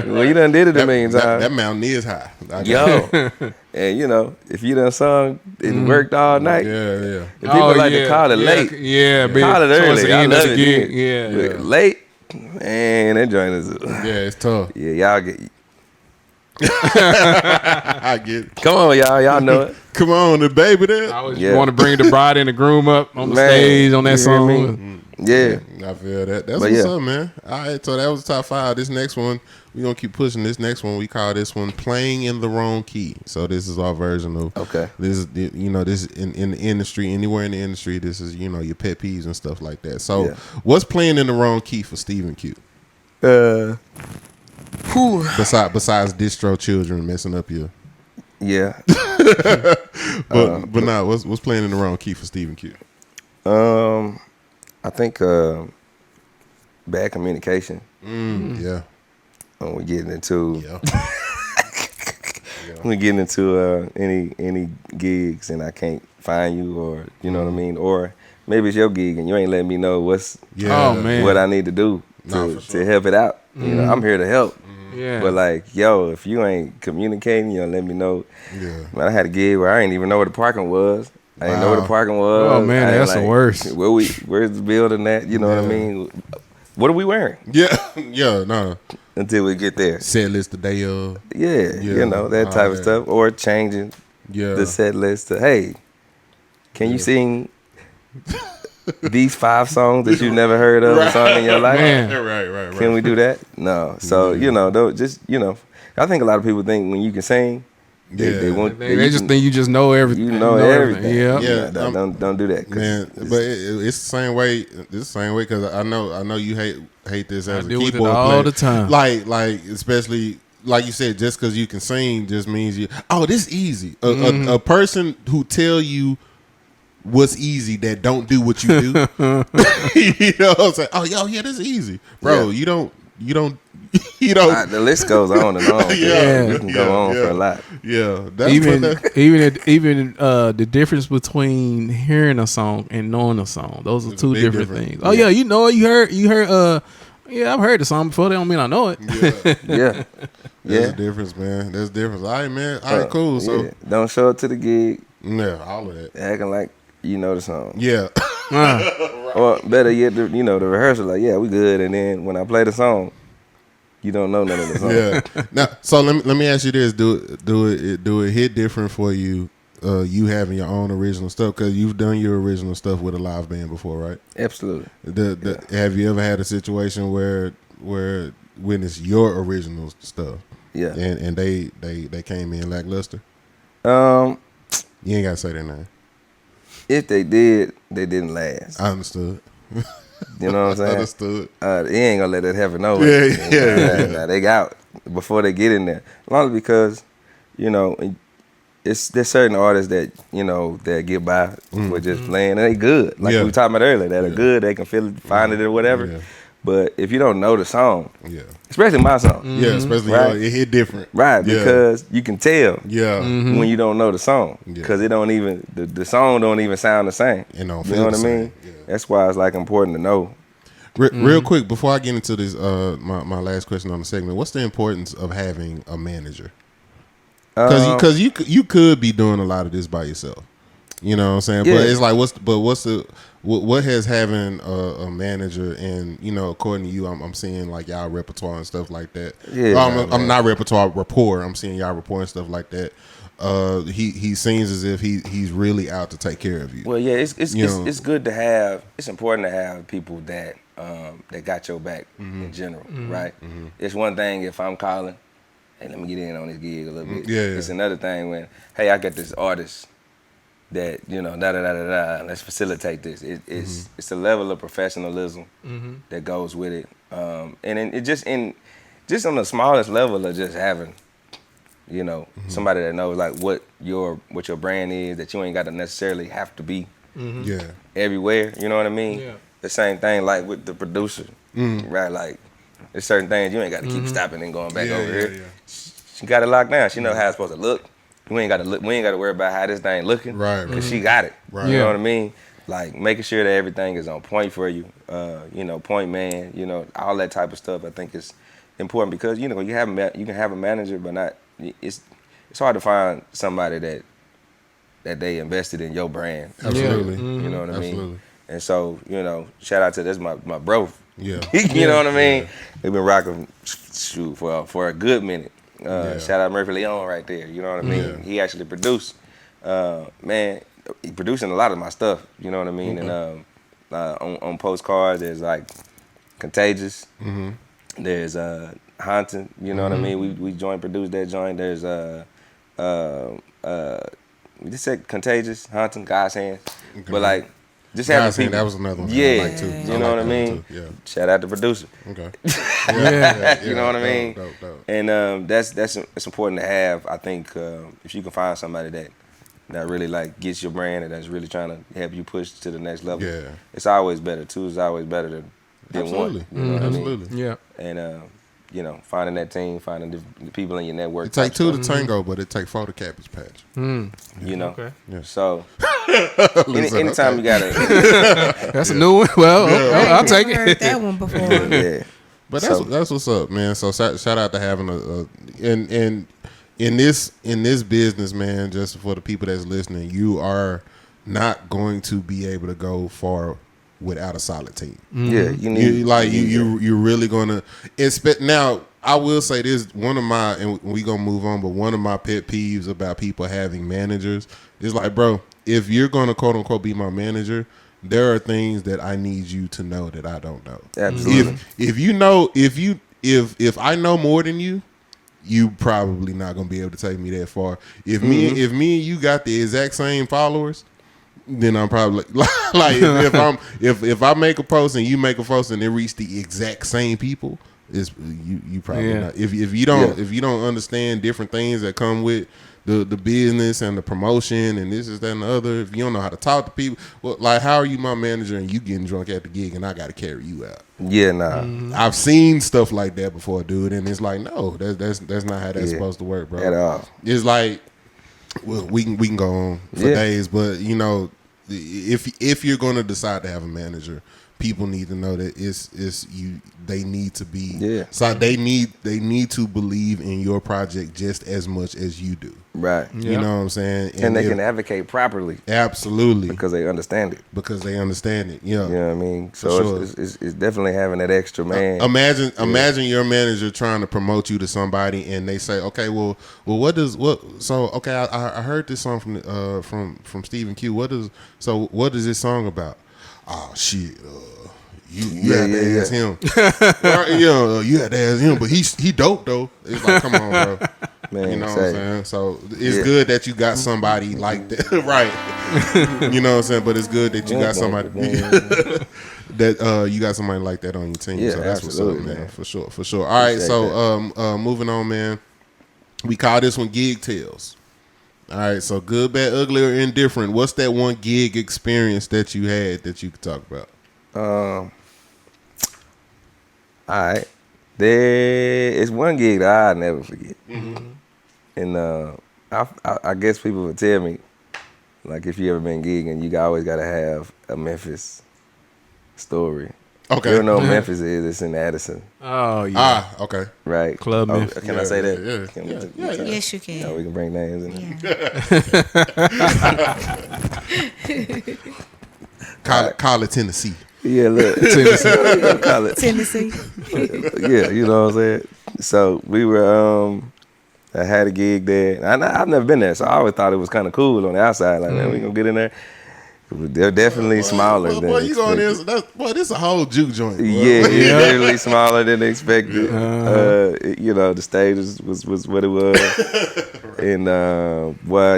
well, you done did it a million times. That mountain is high. I got Yo, and you know, if you done sung and worked all it. night, Yeah. if people like to call it yeah, late, Yeah, call it towards early. the I end of love the it. gig. then. Yeah. But late, man, that joint is. Yeah, it's tough. Yeah, y'all get. I get it. Come on, y'all know it. Come on, the baby there. I always Yeah. want to bring the bride and the groom up on the Man, stage on that you hear me? song. Yeah, I feel that. That's But what's yeah. up, man. All right, so that was the top 5. This next one, we're going to keep pushing. This next one, we call this one Playing in the Wrong Key. So this is our version of, Okay. This is, this is in the industry, anywhere in the industry, this is, your pet peeves and stuff like that. So Yeah. what's playing in the wrong key for Stephen Q? Besides distro children messing up your, yeah. but nah, what's playing in the wrong key for Stephen Q? I think bad communication. Yeah, When we getting into yeah, when we getting into any gigs and I can't find you, or you know what I mean, or maybe it's your gig and you ain't letting me know yeah. Oh, man. what I need to do No, for sure. to help it out. You know, I'm here to help. Yeah. But like, yo, if you ain't communicating, you don't let me know. Yeah. Man, I had a gig where I ain't even know where the parking was. I didn't know where the Wow. parking was. Oh, man, I ain't that's the worst. Where's the building at? You know what I Yeah. mean? What are we wearing Yeah, no. until we get there? Set list the day of. Yeah, Yeah, you know, that all type of that. stuff. Or changing Yeah. the set list to, hey, can you sing these 5 songs that you've never heard of a song in your life? Man. Right. Can we do that? No. So, though, just, I think a lot of people think when you can sing, They want. They just think you just know everything. You know everything. Yeah. Yeah. Don't do that, Man, but it's the same way. It's the same way because I know you hate this as a deal with keyboard it all player. the time. Like especially like you said, just because you can sing just means you. Oh, this is easy. A person who tell you what's easy that don't do what you do. You know what I'm saying? Oh, yeah, this is easy, bro. You don't. The list goes on and on. Yeah. We can go on for a lot. Yeah, that's even the difference between hearing a song and knowing a song. Those are two big different difference. things. Oh yeah, you know it. You heard. Yeah, I've heard the song before. That don't mean I know it. Yeah. Yeah. There's a difference, man. There's a difference. All right, man. All right, cool. So Yeah. Don't show up to the gig yeah, all of that. acting like you know the song. Yeah. Or better yet, the rehearsal, like, yeah, we good. And then when I play the song, you don't know none of the song. Yeah. Now, so let me ask you this: do it hit different for you? You having your own original stuff because you've done your original stuff with a live band before, right? Absolutely. Have you ever had a situation where when it's your original stuff, Yeah. and they came in lackluster? You ain't gotta say their name. If they did, they didn't last. I understood. You know what I'm saying? Understood. They ain't gonna let that happen no Yeah, way. yeah. Nah, they out before they get in there. Only because, there's certain artists that, that get by with just playing and they good. Like Yeah. we were talking about earlier, that are good, they can feel it, find it or whatever. Yeah. But if you don't know the song, Yeah. especially my song, Yeah, especially Right. it hit different. right? Yeah. Because you can tell Yeah. when you don't know the song, Yeah. because it don't even the song don't even sound the same. It don't You feel know what the I same. mean? Yeah. That's why it's like important to know. Real quick before I get into this, my last question on the segment: what's the importance of having a manager? Because you could be doing a lot of this by yourself. You know what I'm saying? Yeah. But it's like what has having a manager and according to you, I'm seeing like y'all repertoire and stuff like that. Yeah, I'm not repertoire, rapport. I'm seeing y'all rapport and stuff like that. He seems as if he's really out to take care of you. Well, yeah, it's good to have. It's important to have people that got your back in general, right? It's one thing if I'm calling, hey, let me get in on this gig a little bit. Yeah. It's another thing when, hey, I got this artist that let's facilitate this. It's a level of professionalism that goes with it, and just on the smallest level of just having. Somebody that knows like what your brand is, that you ain't got to necessarily have to be Yeah. everywhere. You know what I mean? Yeah. The same thing like with the producer, right? Like there's certain things you ain't got to keep stopping and going back over here. Yeah. She got it locked down. She know how it's supposed to look. We ain't got to look. We ain't got to worry about how this thing looking. Right. Because she got it. Right. You Yeah. know what I mean? Like making sure that everything is on point for you. Point man. All that type of stuff. I think is important because you can have a manager, but not. It's hard to find somebody that they invested in your brand. Absolutely. You know what I mean? Absolutely. And so, shout out to this my bro. Yeah. You know what I mean? We've been rocking for a good minute. Shout out Murphy Leon right there. You know what I mean? Yeah. He actually produced. Man, he producing a lot of my stuff. You know what I mean? And on postcards, there's like Contagious. There's Haunting. You know what I mean? We joint produced that joint. There's we just said Contagious, Haunting, God's Hands. Okay. But like just having Guys, people. that was another one. Yeah, I like too. you know what I mean? Yeah. Shout out to producer. Okay. You know what I mean? Dope. And it's important to have. I think if you can find somebody that really like gets your brand and that's really trying to help you push to the next level. Yeah. It's always better. Two is always better than Absolutely. one. You know what I mean? Absolutely. Yeah. And finding that team, finding the people in your network. It take type two stuff, to tango, but it take four to Cabbage Patch. You know. Okay. Yeah. So Listen, anytime okay. you gotta That's a new one. Well, I'll take Never it. heard that one before. yeah. But So- that's what's up, man. So shout out to having and in this business, man. Just for the people that's listening, you are not going to be able to go far without a solid team. Yeah, you need You're really gonna expect. Now, I will say this: one of my, and we gonna move on, but one of my pet peeves about people having managers is like, bro, if you're gonna quote unquote be my manager, there are things that I need you to know that I don't know. Absolutely. If you know, if I know more than you, you probably not gonna be able to take me that far. If me and you got the exact same followers, then I'm probably like if I make a post and you make a post and it reach the exact same people, it's you probably not. If you don't understand different things that come with the business and the promotion and this is that and the other, if you don't know how to talk to people, well, like how are you my manager and you getting drunk at the gig and I got to carry you out? Yeah, nah. I've seen stuff like that before, dude, and it's like no, that's not how that's supposed to work, bro. At all. It's like, well, we can go on for days, but you know, if you're gonna decide to have a manager, people need to know that it's you. They need to be so they need to believe in your project just as much as you do. Right. You know what I'm saying? And they can advocate properly. Absolutely. Because they understand it. Yeah. You know what I mean? So it's definitely having that extra man. Imagine your manager trying to promote you to somebody and they say, okay, well I heard this song from Stephen Q. What is this song about? Oh shit. You had to ask him. You had to ask him, but he dope though. It's like, come on, bro. Man, you know what I'm saying? So it's good that you got somebody like that, right? You know what I'm saying? But it's good that you got somebody that you got somebody like that on your team. Yeah, so that's what's up, man. For sure. All right, Appreciate so moving on, man. We call this one Gig Tales. All right, so good, bad, ugly, or indifferent. What's that one gig experience that you had that you could talk about? All right. There is one gig that I'll never forget. And I guess people would tell me, like, if you ever been gigging, you always got to have a Memphis story. Okay. You don't know what Memphis is, it's in Addison. Oh, yeah. Okay. Right. Club Memphis. Can I say that? Yeah. Yes, you can. No, we can bring names in. Yeah. Call it Tennessee. Yeah, look. Tennessee. Call it Tennessee. Yeah, you know what I'm saying? So we were, I had a gig there. I've never been there, so I always thought it was kind of cool on the outside. Like, man, we gonna get in there. They're definitely smaller than you going there? This is a whole juke joint. Boy. Yeah, definitely smaller than expected. You know, the stage was what it was. And,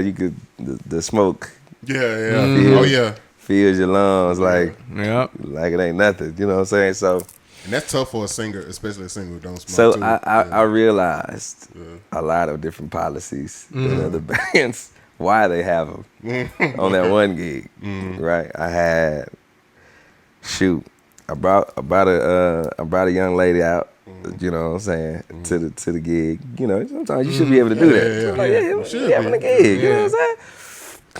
you could, the smoke. Yeah. Fills your lungs like it ain't nothing. You know what I'm saying? So, and that's tough for a singer, especially a singer who don't smoke. So I realized a lot of different policies in other bands, why they have them on that one gig. Right? I had I brought a young lady out. You know what I'm saying, to the gig. You know, sometimes you should be able to do that. So like, we having a gig. You know what I'm saying?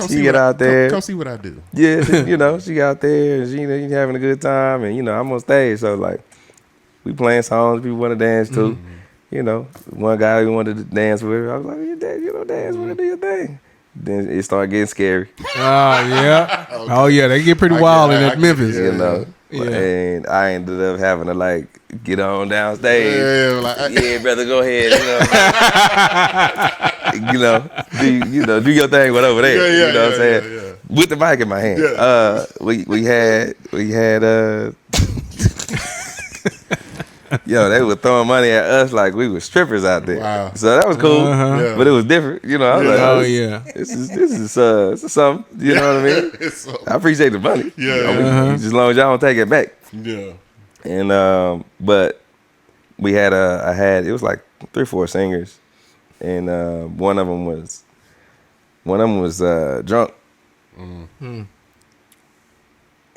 She get out there. Come see what I do. Yeah, you know, she got there and she having a good time, and you know, I'm on stage, so like we playing songs people want to dance to. You know, one guy who wanted to dance with her, I was like, you dance with her, do your thing. Then it started getting scary. Oh yeah. Okay. Oh yeah, they get pretty wild in Memphis. You know. Yeah. And I ended up having to like get on downstage. Yeah, brother, go ahead. Do your thing, whatever there. You know what I'm saying? Yeah. With the mic in my hand. Yeah. We had they were throwing money at us like we were strippers out there. Wow. So that was cool, but it was different. You know, I was like, this is something. You know what I mean? I appreciate the money. Just as long as y'all don't take it back. Yeah. And but we had it was like 3 or 4 singers, and one of them was drunk.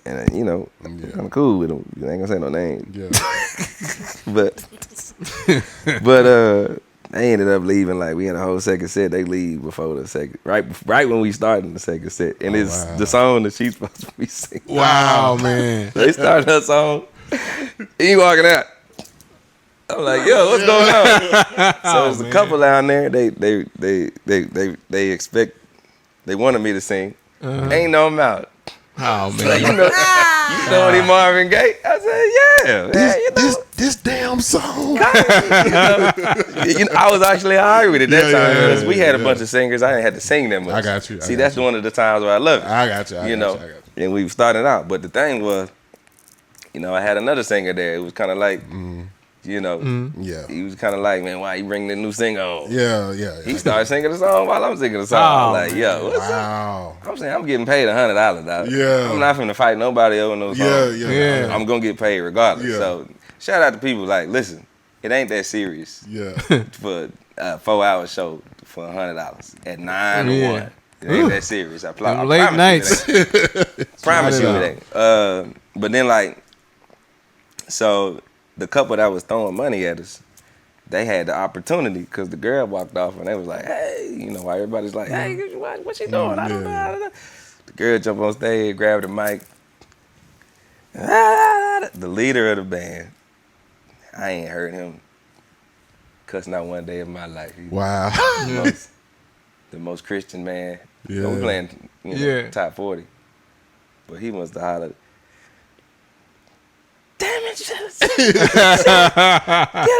And you know, I'm kind of cool with him. I ain't gonna say no names. Yeah. but they ended up leaving. Like we had a whole second set. They leave before the second, right when we started the second set, and it's the song that she's supposed to be singing. Wow, man! They started her song. He walking out. I'm like, yo, what's going on? So there's a couple down there. They expect. They wanted me to sing. Ain't no mouth. Oh man! Like, you know any Marvin Gaye? I said, this damn song. I was actually all right at that time because we had a bunch of singers. I didn't have to sing them much. I got you. See, that's one of the times where I love it. I got you. I got you. And we were starting out, but the thing was, I had another singer there. It was kind of like You know, Yeah. he was kind of like, man, why you bring the new single on? Yeah. He started singing the song while I'm singing the song. I'm like, man. yo, what's up? Wow. I'm saying I'm getting paid $100, dog. Yeah. I'm not finna fight nobody over no song. Yeah. I'm gonna get paid regardless. Yeah. So shout out to people like, listen, it ain't that serious Yeah. for a 4-hour show for $100 at 9 to 1. It ain't that serious. I Them late nights. Promise you it ain't. But then like, so the couple that was throwing money at us, they had the opportunity because the girl walked off and they was like, hey, you know, why everybody's like, hey, what she doing? I don't know. The girl jumped on stage, grabbed the mic. The leader of the band, I ain't heard him cuss not one day of my life. Wow. The most Christian man. Yeah. We playing, top 40. But he must have hollered, damn it, get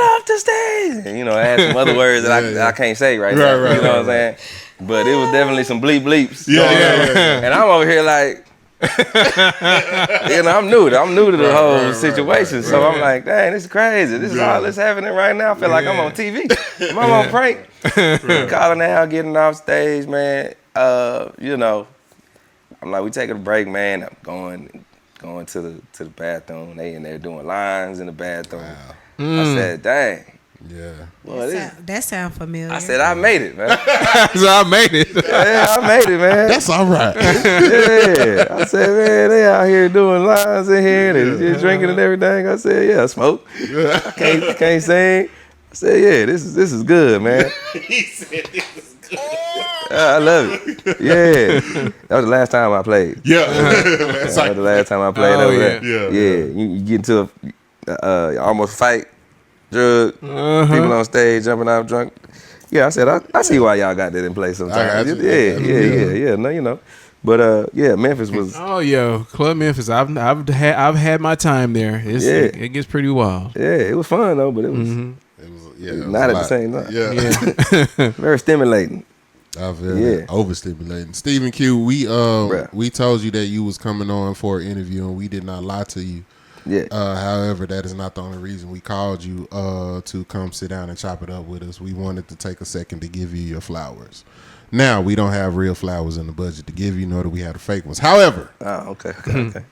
off the stage. And, I had some other words that I can't say right now. Right, you know what I'm saying? But it was definitely some bleeps. Yeah. And I'm over here like, I'm new to the whole situation. So I'm like, dang, this is crazy. This is all that's happening right now. I feel like I'm on TV. I'm on prank. Calling out, getting off stage, man. I'm like, we taking a break, man. I'm going to the bathroom. They in there doing lines in the bathroom. Wow. I said, dang. Yeah. Well, That sound familiar. I said, I made it, man. So I made it. Yeah, I made it, man. That's all right. Yeah. I said, man, they out here doing lines in here and just drinking and everything. I said, yeah, I smoke. I can't sing. I said, yeah, this is good, man. He said this is good. I love it. Yeah. That was the last time I played. Yeah. That was the last time I played over there. Yeah. You get into a almost fight, drug, people on stage jumping out drunk. Yeah, I said, I see why y'all got that in place sometimes. Yeah. No, But Memphis was. Oh, yo, Club Memphis. I've had my time there. It gets pretty wild. Yeah, it was fun though, but it was not at the same time. Yeah. Very stimulating. Overstimulating. Stephen Q, we told you that you was coming on for an interview and we did not lie to you. Yeah. However, that is not the only reason we called you to come sit down and chop it up with us. We wanted to take a second to give you your flowers. Now, we don't have real flowers in the budget to give you, nor do we have the fake ones. However, okay.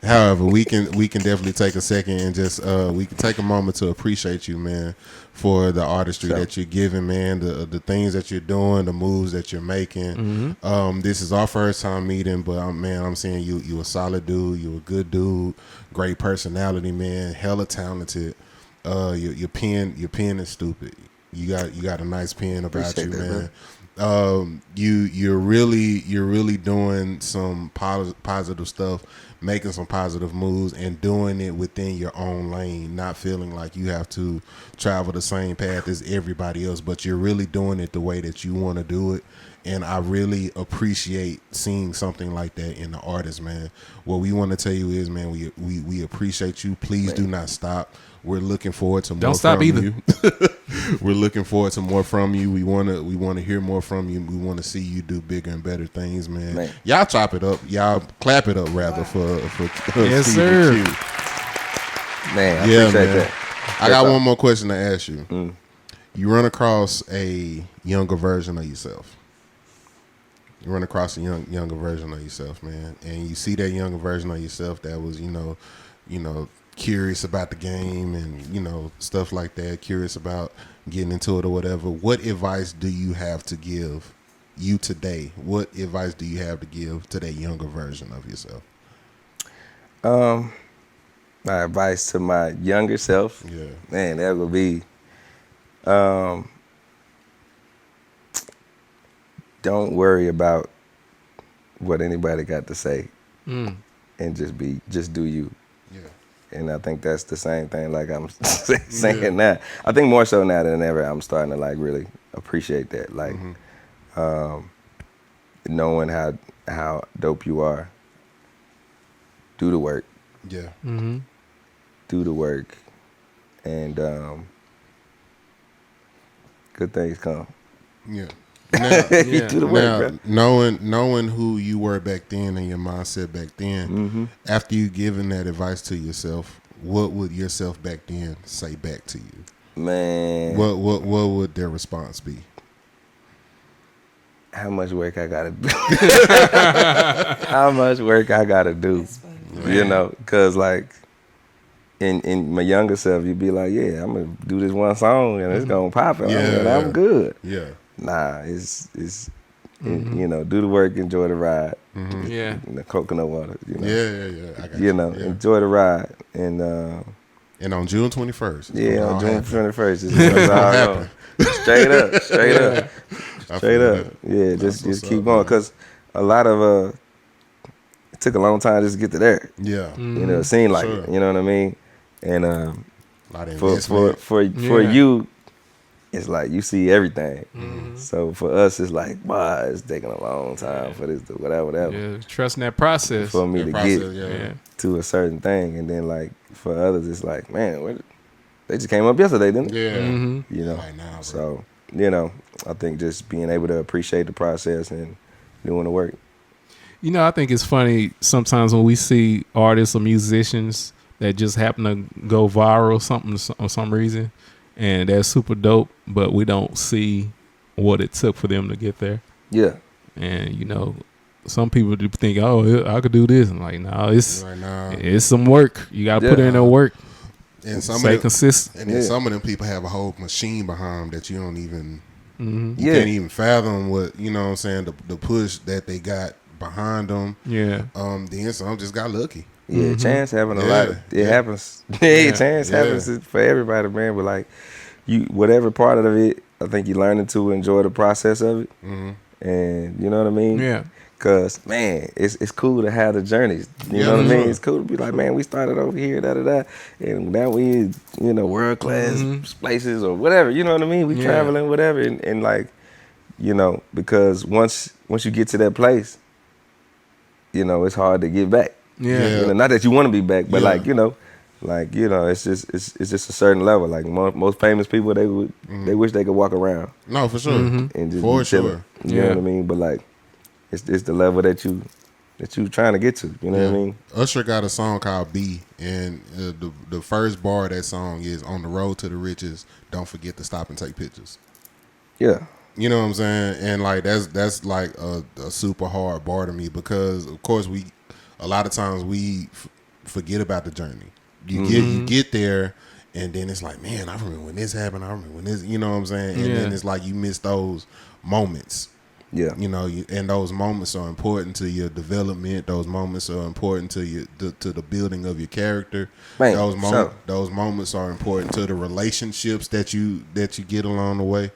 However, we can definitely take a second and just we can take a moment to appreciate you, man, for the artistry that you're giving, man, the things that you're doing, the moves that you're making. This is our first time meeting, but I'm saying you a solid dude, you a good dude, great personality, man, hella talented. Your pen is stupid. You got a nice pen about you, man. You're really doing some positive stuff, making some positive moves, and doing it within your own lane, not feeling like you have to travel the same path as everybody else, but you're really doing it the way that you want to do it. And I really appreciate seeing something like that in the artist, man. What we want to tell you is, man, we appreciate you. Please do not stop. We're looking forward to more Don't stop from either. you. We're looking forward to more from you. We want to hear more from you. We want to see you do bigger and better things, man. Y'all chop it up. Y'all clap it up rather for yes, Stephen sir. Q. Man, I appreciate that. I got one more question to ask you. You run across a younger version of yourself. You run across a younger version of yourself, man, and you see that younger version of yourself that was, you know, curious about the game and, stuff like that, curious about getting into it or whatever. What advice do you have to give you today? What advice do you have to give to that younger version of yourself? My advice to my younger self, man, that would be, don't worry about what anybody got to say, and just do you. Yeah. And I think that's the same thing. Like I'm saying now, I think more so now than ever, I'm starting to like really appreciate that. Like, knowing how dope you are. Do the work. Yeah. Do the work, and good things come. Yeah. Now, do the work, knowing who you were back then and your mindset back then, after you giving that advice to yourself, what would yourself back then say back to you? Man, what would their response be? how much work I gotta do? How much work I gotta do? You know, cause like in my younger self, you'd be like, yeah, I'm gonna do this one song and it's gonna pop it. I'm good. Yeah. Nah, it's you know, do the work, enjoy the ride. Yeah. The coconut water. You know? Yeah. I got You know, enjoy the ride and. And on June 21st. Yeah, on June 21st. It's all going. Straight up. Yeah, just keep going. Because a lot of, it took a long time just to get to there. Yeah. You know, it seemed like Sure. it. You know what I mean? And A lot of investment. for you, it's like you see everything. So for us, it's like, wow, it's taking a long time for this to whatever. Yeah, trusting that process. For me That to process, get Yeah. to a certain thing. And then like for others, it's like, man, they just came up yesterday, didn't they? Yeah. You know, Like now, bro. so you know, I think just being able to appreciate the process and doing the work. You know, I think it's funny sometimes when we see artists or musicians that just happen to go viral for some reason, and they're super dope, but we don't see what it took for them to get there. Yeah, And you know, some people do think, oh, I could do this, and like, no, it's Right now. it's some work. You got to put in the work. And some Stay of them, consistent. and then some of them people have a whole machine behind them that you don't even you Yeah. can't even fathom what, you know what I'm saying, the push that they got behind them. Yeah. Then some just got lucky. yeah. Chance having a Yeah, lot. It happens. Chance happens for everybody, man. But like you, whatever part of it, I think you're learning to enjoy the process of it. And you know what I mean? Yeah. Cause man, it's cool to have the journeys. You Yeah, know what I for mean? sure. It's cool to be like, man, we started over here, and now we, you know, world class places or whatever. You know what I mean? We traveling, whatever, and like, you know, because once you get to that place, you know, it's hard to get back. Yeah. You know, not that you want to be back, but Yeah. like you know, it's just a certain level. Like most famous people, they wish they could walk around No, for sure. and just For be chilling. sure. You know what I mean? But like, it's the level that you trying to get to. You know what I mean? Usher got a song called B, and the first bar of that song is "On the road to the riches, don't forget to stop and take pictures." Yeah. You know what I'm saying? And like that's like a super hard bar to me because of course a lot of times we forget about the journey. You get there, and then it's like, man, I remember when this happened. I remember when this. You know what I'm saying? And then it's like you miss those moments. Yeah. You know, and those moments are important to your development. Those moments are important to you to the building of your character. Man, those moments are important to the relationships that you get along the way.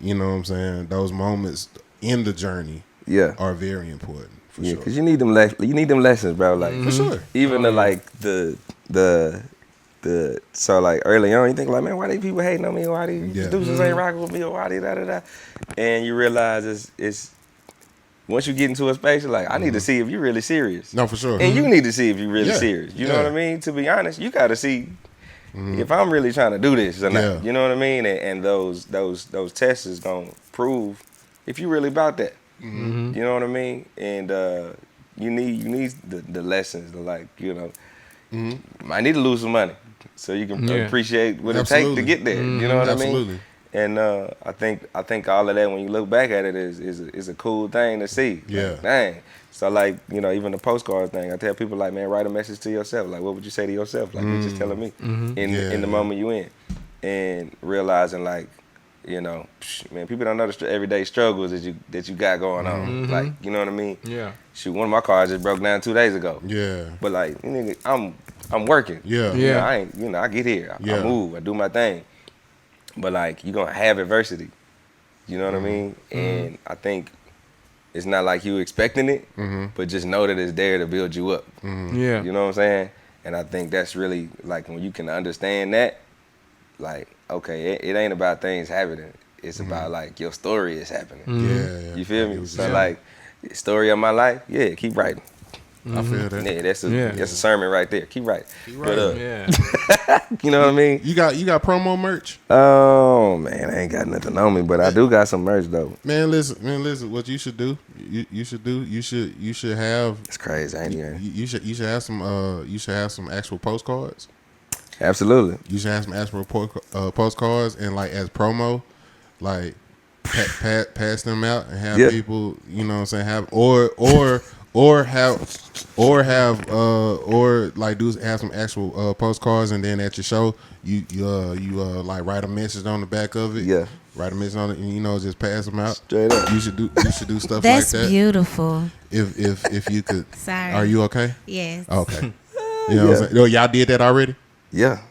You know what I'm saying? Those moments in the journey are very important for sure. Because you need them lessons, bro. Like For sure. Even so like early on, you think like, man, why these people hating on me? Why these producers ain't rocking with me? Or why they da. And you realize it's once you get into a space, you're like, I need to see if you're really serious. No, for sure. And you need to see if you're really Yeah. serious. You know Yeah. what I mean? To be honest, you got to see if I'm really trying to do this or not. Yeah. You know what I mean? And those tests is gonna prove if you really about that. You know what I mean? And you need the lessons to, like, you know, I need to lose some money so you can appreciate what it takes to get there. You know what I mean? Absolutely. And I think all of that, when you look back at it, is a cool thing to see. Yeah. Like, dang. So like, you know, even the postcard thing, I tell people like, man, write a message to yourself. Like, what would you say to yourself? Like, you're just telling me in the moment you in, and realizing like, you know, man, people don't know the everyday struggles that you got going on. Like, you know what I mean? Yeah. Shoot, one of my cars just broke down 2 days ago. Yeah. But like, nigga, I'm working. Yeah. You know, I get here. I move. I do my thing. But like, you're gonna have adversity. You know what I mean? And I think it's not like you expecting it, but just know that it's there to build you up. Yeah. You know what I'm saying? And I think that's really like when you can understand that, like, okay, it ain't about things happening. It's about like your story is happening. Yeah. You feel I get me? what So you're like, story of my life, keep writing. I feel that. Yeah, that's a sermon right there. Keep writing. But, Yeah. you know what I mean? You got promo merch? Oh man, I ain't got nothing on me, but I do got some merch though. Man, listen. What you should do? You should have. It's crazy, ain't it? You should have some. You should have some actual postcards. Absolutely. You should have some actual postcards and like as promo, like pass them out and have people, you know what I'm saying, have or have some actual postcards, and then at your show you like write a message on the back of it. Yeah. Write a message on it, and just pass them out. Straight up. You should do stuff That's like that. beautiful. If you could. Sorry. Are you okay? Yes. Okay. You know what I'm saying? Oh, y'all did that already? Yeah.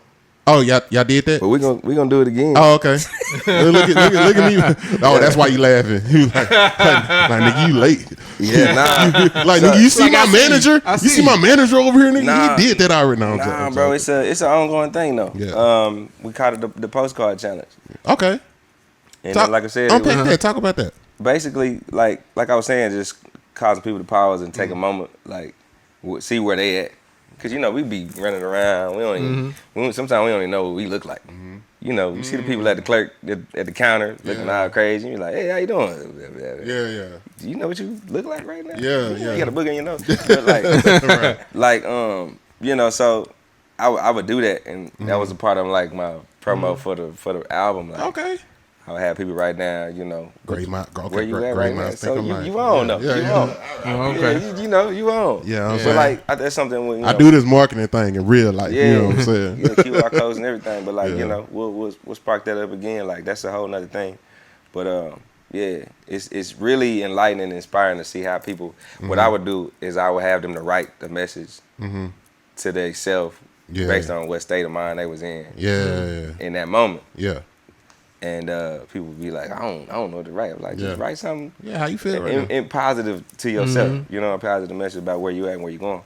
Oh, y'all did that? But we gonna do it again. Oh, okay. look at me. Oh, that's why you laughing. You like nigga, you late. Yeah, nah. Like nigga, you see my manager? You see my manager over here, nigga? Nah. He did that already. No, Nah, bro, it's an ongoing thing though. Yeah. We called it the postcard challenge. Okay. And then, like I said, unpack that. Talk about that. Basically, like I was saying, just causing people to pause and take a moment, like see where they at. Cause we be running around. We don't even, sometimes we don't even know what we look like. You see the people at the clerk at the counter looking all crazy. And you're like, hey, how you doing? Yeah. Do you know what you look like right now? Yeah. You got a book in your nose. But so I would do that, and that was a part of like my promo for the album. Like, Okay. I would have people write down, Great mind. where you at right now. So you you on though. Yeah. You on. Okay. Yeah, you on. Yeah, I'm But saying. like that's something when, I do this marketing thing in real life. Yeah, You know what I'm saying? QR codes and everything. But like Yeah. we'll spark that up again. Like that's a whole nother thing. But it's really enlightening and inspiring to see how people. What I would do is I would have them to write the message to themselves based on what state of mind they was in. Yeah. In that moment. Yeah. And people would be like, I don't know what to write. I'm like, just write something. Yeah. How you feel right now? And positive to yourself. A positive message about where you at and where you going.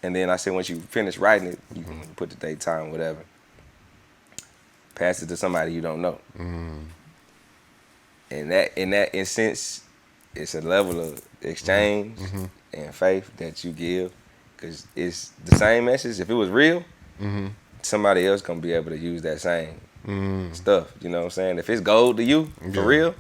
And then I said, once you finish writing it, you can put the date, time, whatever. Pass it to somebody you don't know. And that in that instance, it's a level of exchange and faith that you give, because it's the same message. If it was real, somebody else gonna be able to use that same stuff. You know what I'm saying? If it's gold to you, for real,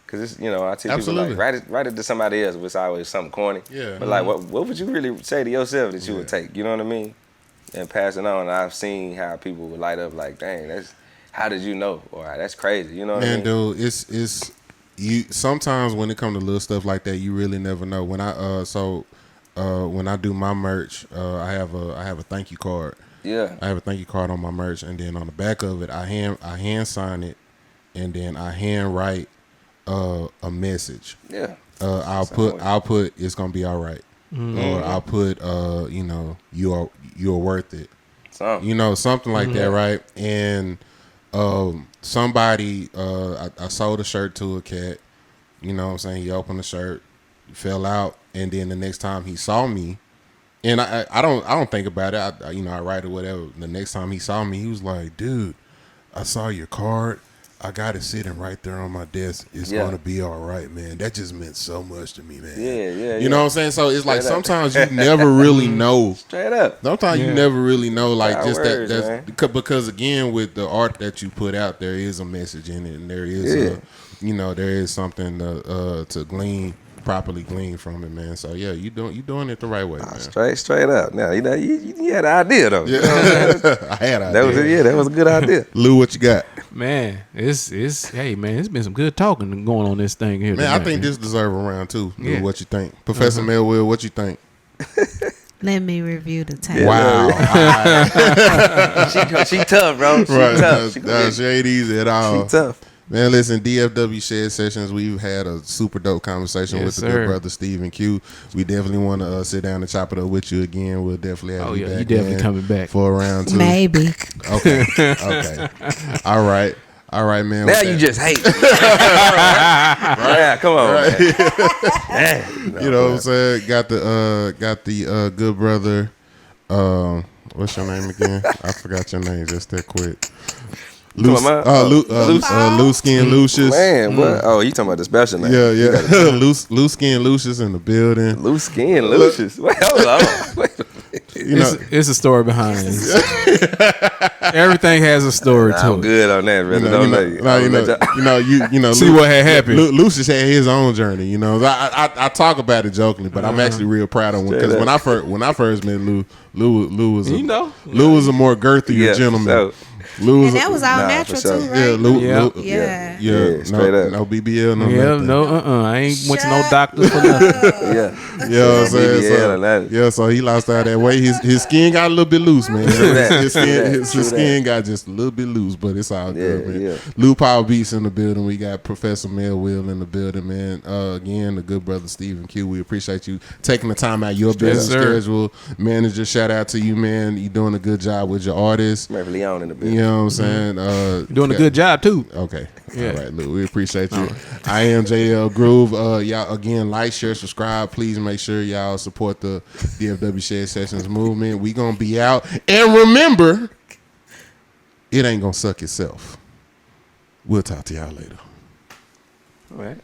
because it's I tell people like write it to somebody else. It's always something corny. Yeah. But like, what would you really say to yourself that you would take? You know what I mean? And pass it on. And I've seen how people would light up like, dang, how did you know? Or that's crazy. You know what I mean? Dude, it's you. Sometimes when it comes to little stuff like that, you really never know. When when I do my merch, I have a thank you card. Yeah. I have a thank you card on my merch, and then on the back of it, I hand sign it, and then I hand write a message. Yeah. I'll put it's gonna be all right, or I'll put you're worth it. Something like that, right? And somebody I sold a shirt to a cat. You know what I'm saying? He opened the shirt, fell out, and then the next time he saw me. And I don't think about it. I write or whatever. The next time he saw me, he was like, "Dude, I saw your card. I got it sitting right there on my desk. It's gonna be all right, man. That just meant so much to me, man." Yeah. You know what I'm saying? So it's like sometimes you never really know. Straight up. Sometimes you never really know, like just words, that's because again, with the art that you put out, there is a message in it, and there is there is something to properly glean from it, man. So yeah, you doing it the right way, man. Straight up. Now you had an idea though. Yeah. You know what I'm I had an idea. That was a good idea. Lou, what you got? Man, it's hey man, it's been some good talking going on this thing here. Man, tonight, I think this deserves a round too. Lou, Yeah. what you think? Professor Melville, what you think? Let me review the tape. Wow. She tough, bro. She tough. She ain't easy at all. She tough. Man, listen, DFW Shed Sessions, we've had a super dope conversation with the good brother Stephen Q. We definitely want to sit down and chop it up with you again. We'll definitely have you back. You definitely coming back for a round two. Maybe. Okay. All right, man. Now you just hate. Yeah, come on, man. You know what I'm saying? Got the good brother. What's your name again? I forgot your name just that quick. Loose Skin Lucius. Man, what? Oh, you talking about the special name? Yeah. Loose Skin Lucius in the building. Loose Skin Lucius. Wait, hold on. Wait a minute. It's a story behind it. Everything has a story to I'm it. good on that, brother. See what had happened. Lucius had his own journey. You know, I talk about it jokingly, but I'm actually real proud of him because when I first met Lou was Lou was a more girthier gentleman. So. And that was all natural too, right? Yeah, straight up. No BBL, no nothing. I ain't went to no doctor for nothing. Yeah. You know what I'm saying? So he lost all that weight. His skin got a little bit loose, man. His skin got just a little bit loose, but it's all good, man. Yeah. Lou Power Beats in the building. We got Professor Mel Will in the building, man. Again, the good brother Stephen Q. We appreciate you taking the time out of your busy schedule. Manager, shout out to you, man. You doing a good job with your artists. Murphy Leon in the building. You know what I'm saying? You're doing a good job too. Okay. Yeah. All right, Lou. We appreciate you. I am J Ell Groove. Y'all again, like, share, subscribe. Please make sure y'all support the DFW Shed Sessions movement. We gonna be out. And remember, it ain't gonna suck itself. We'll talk to y'all later. All right.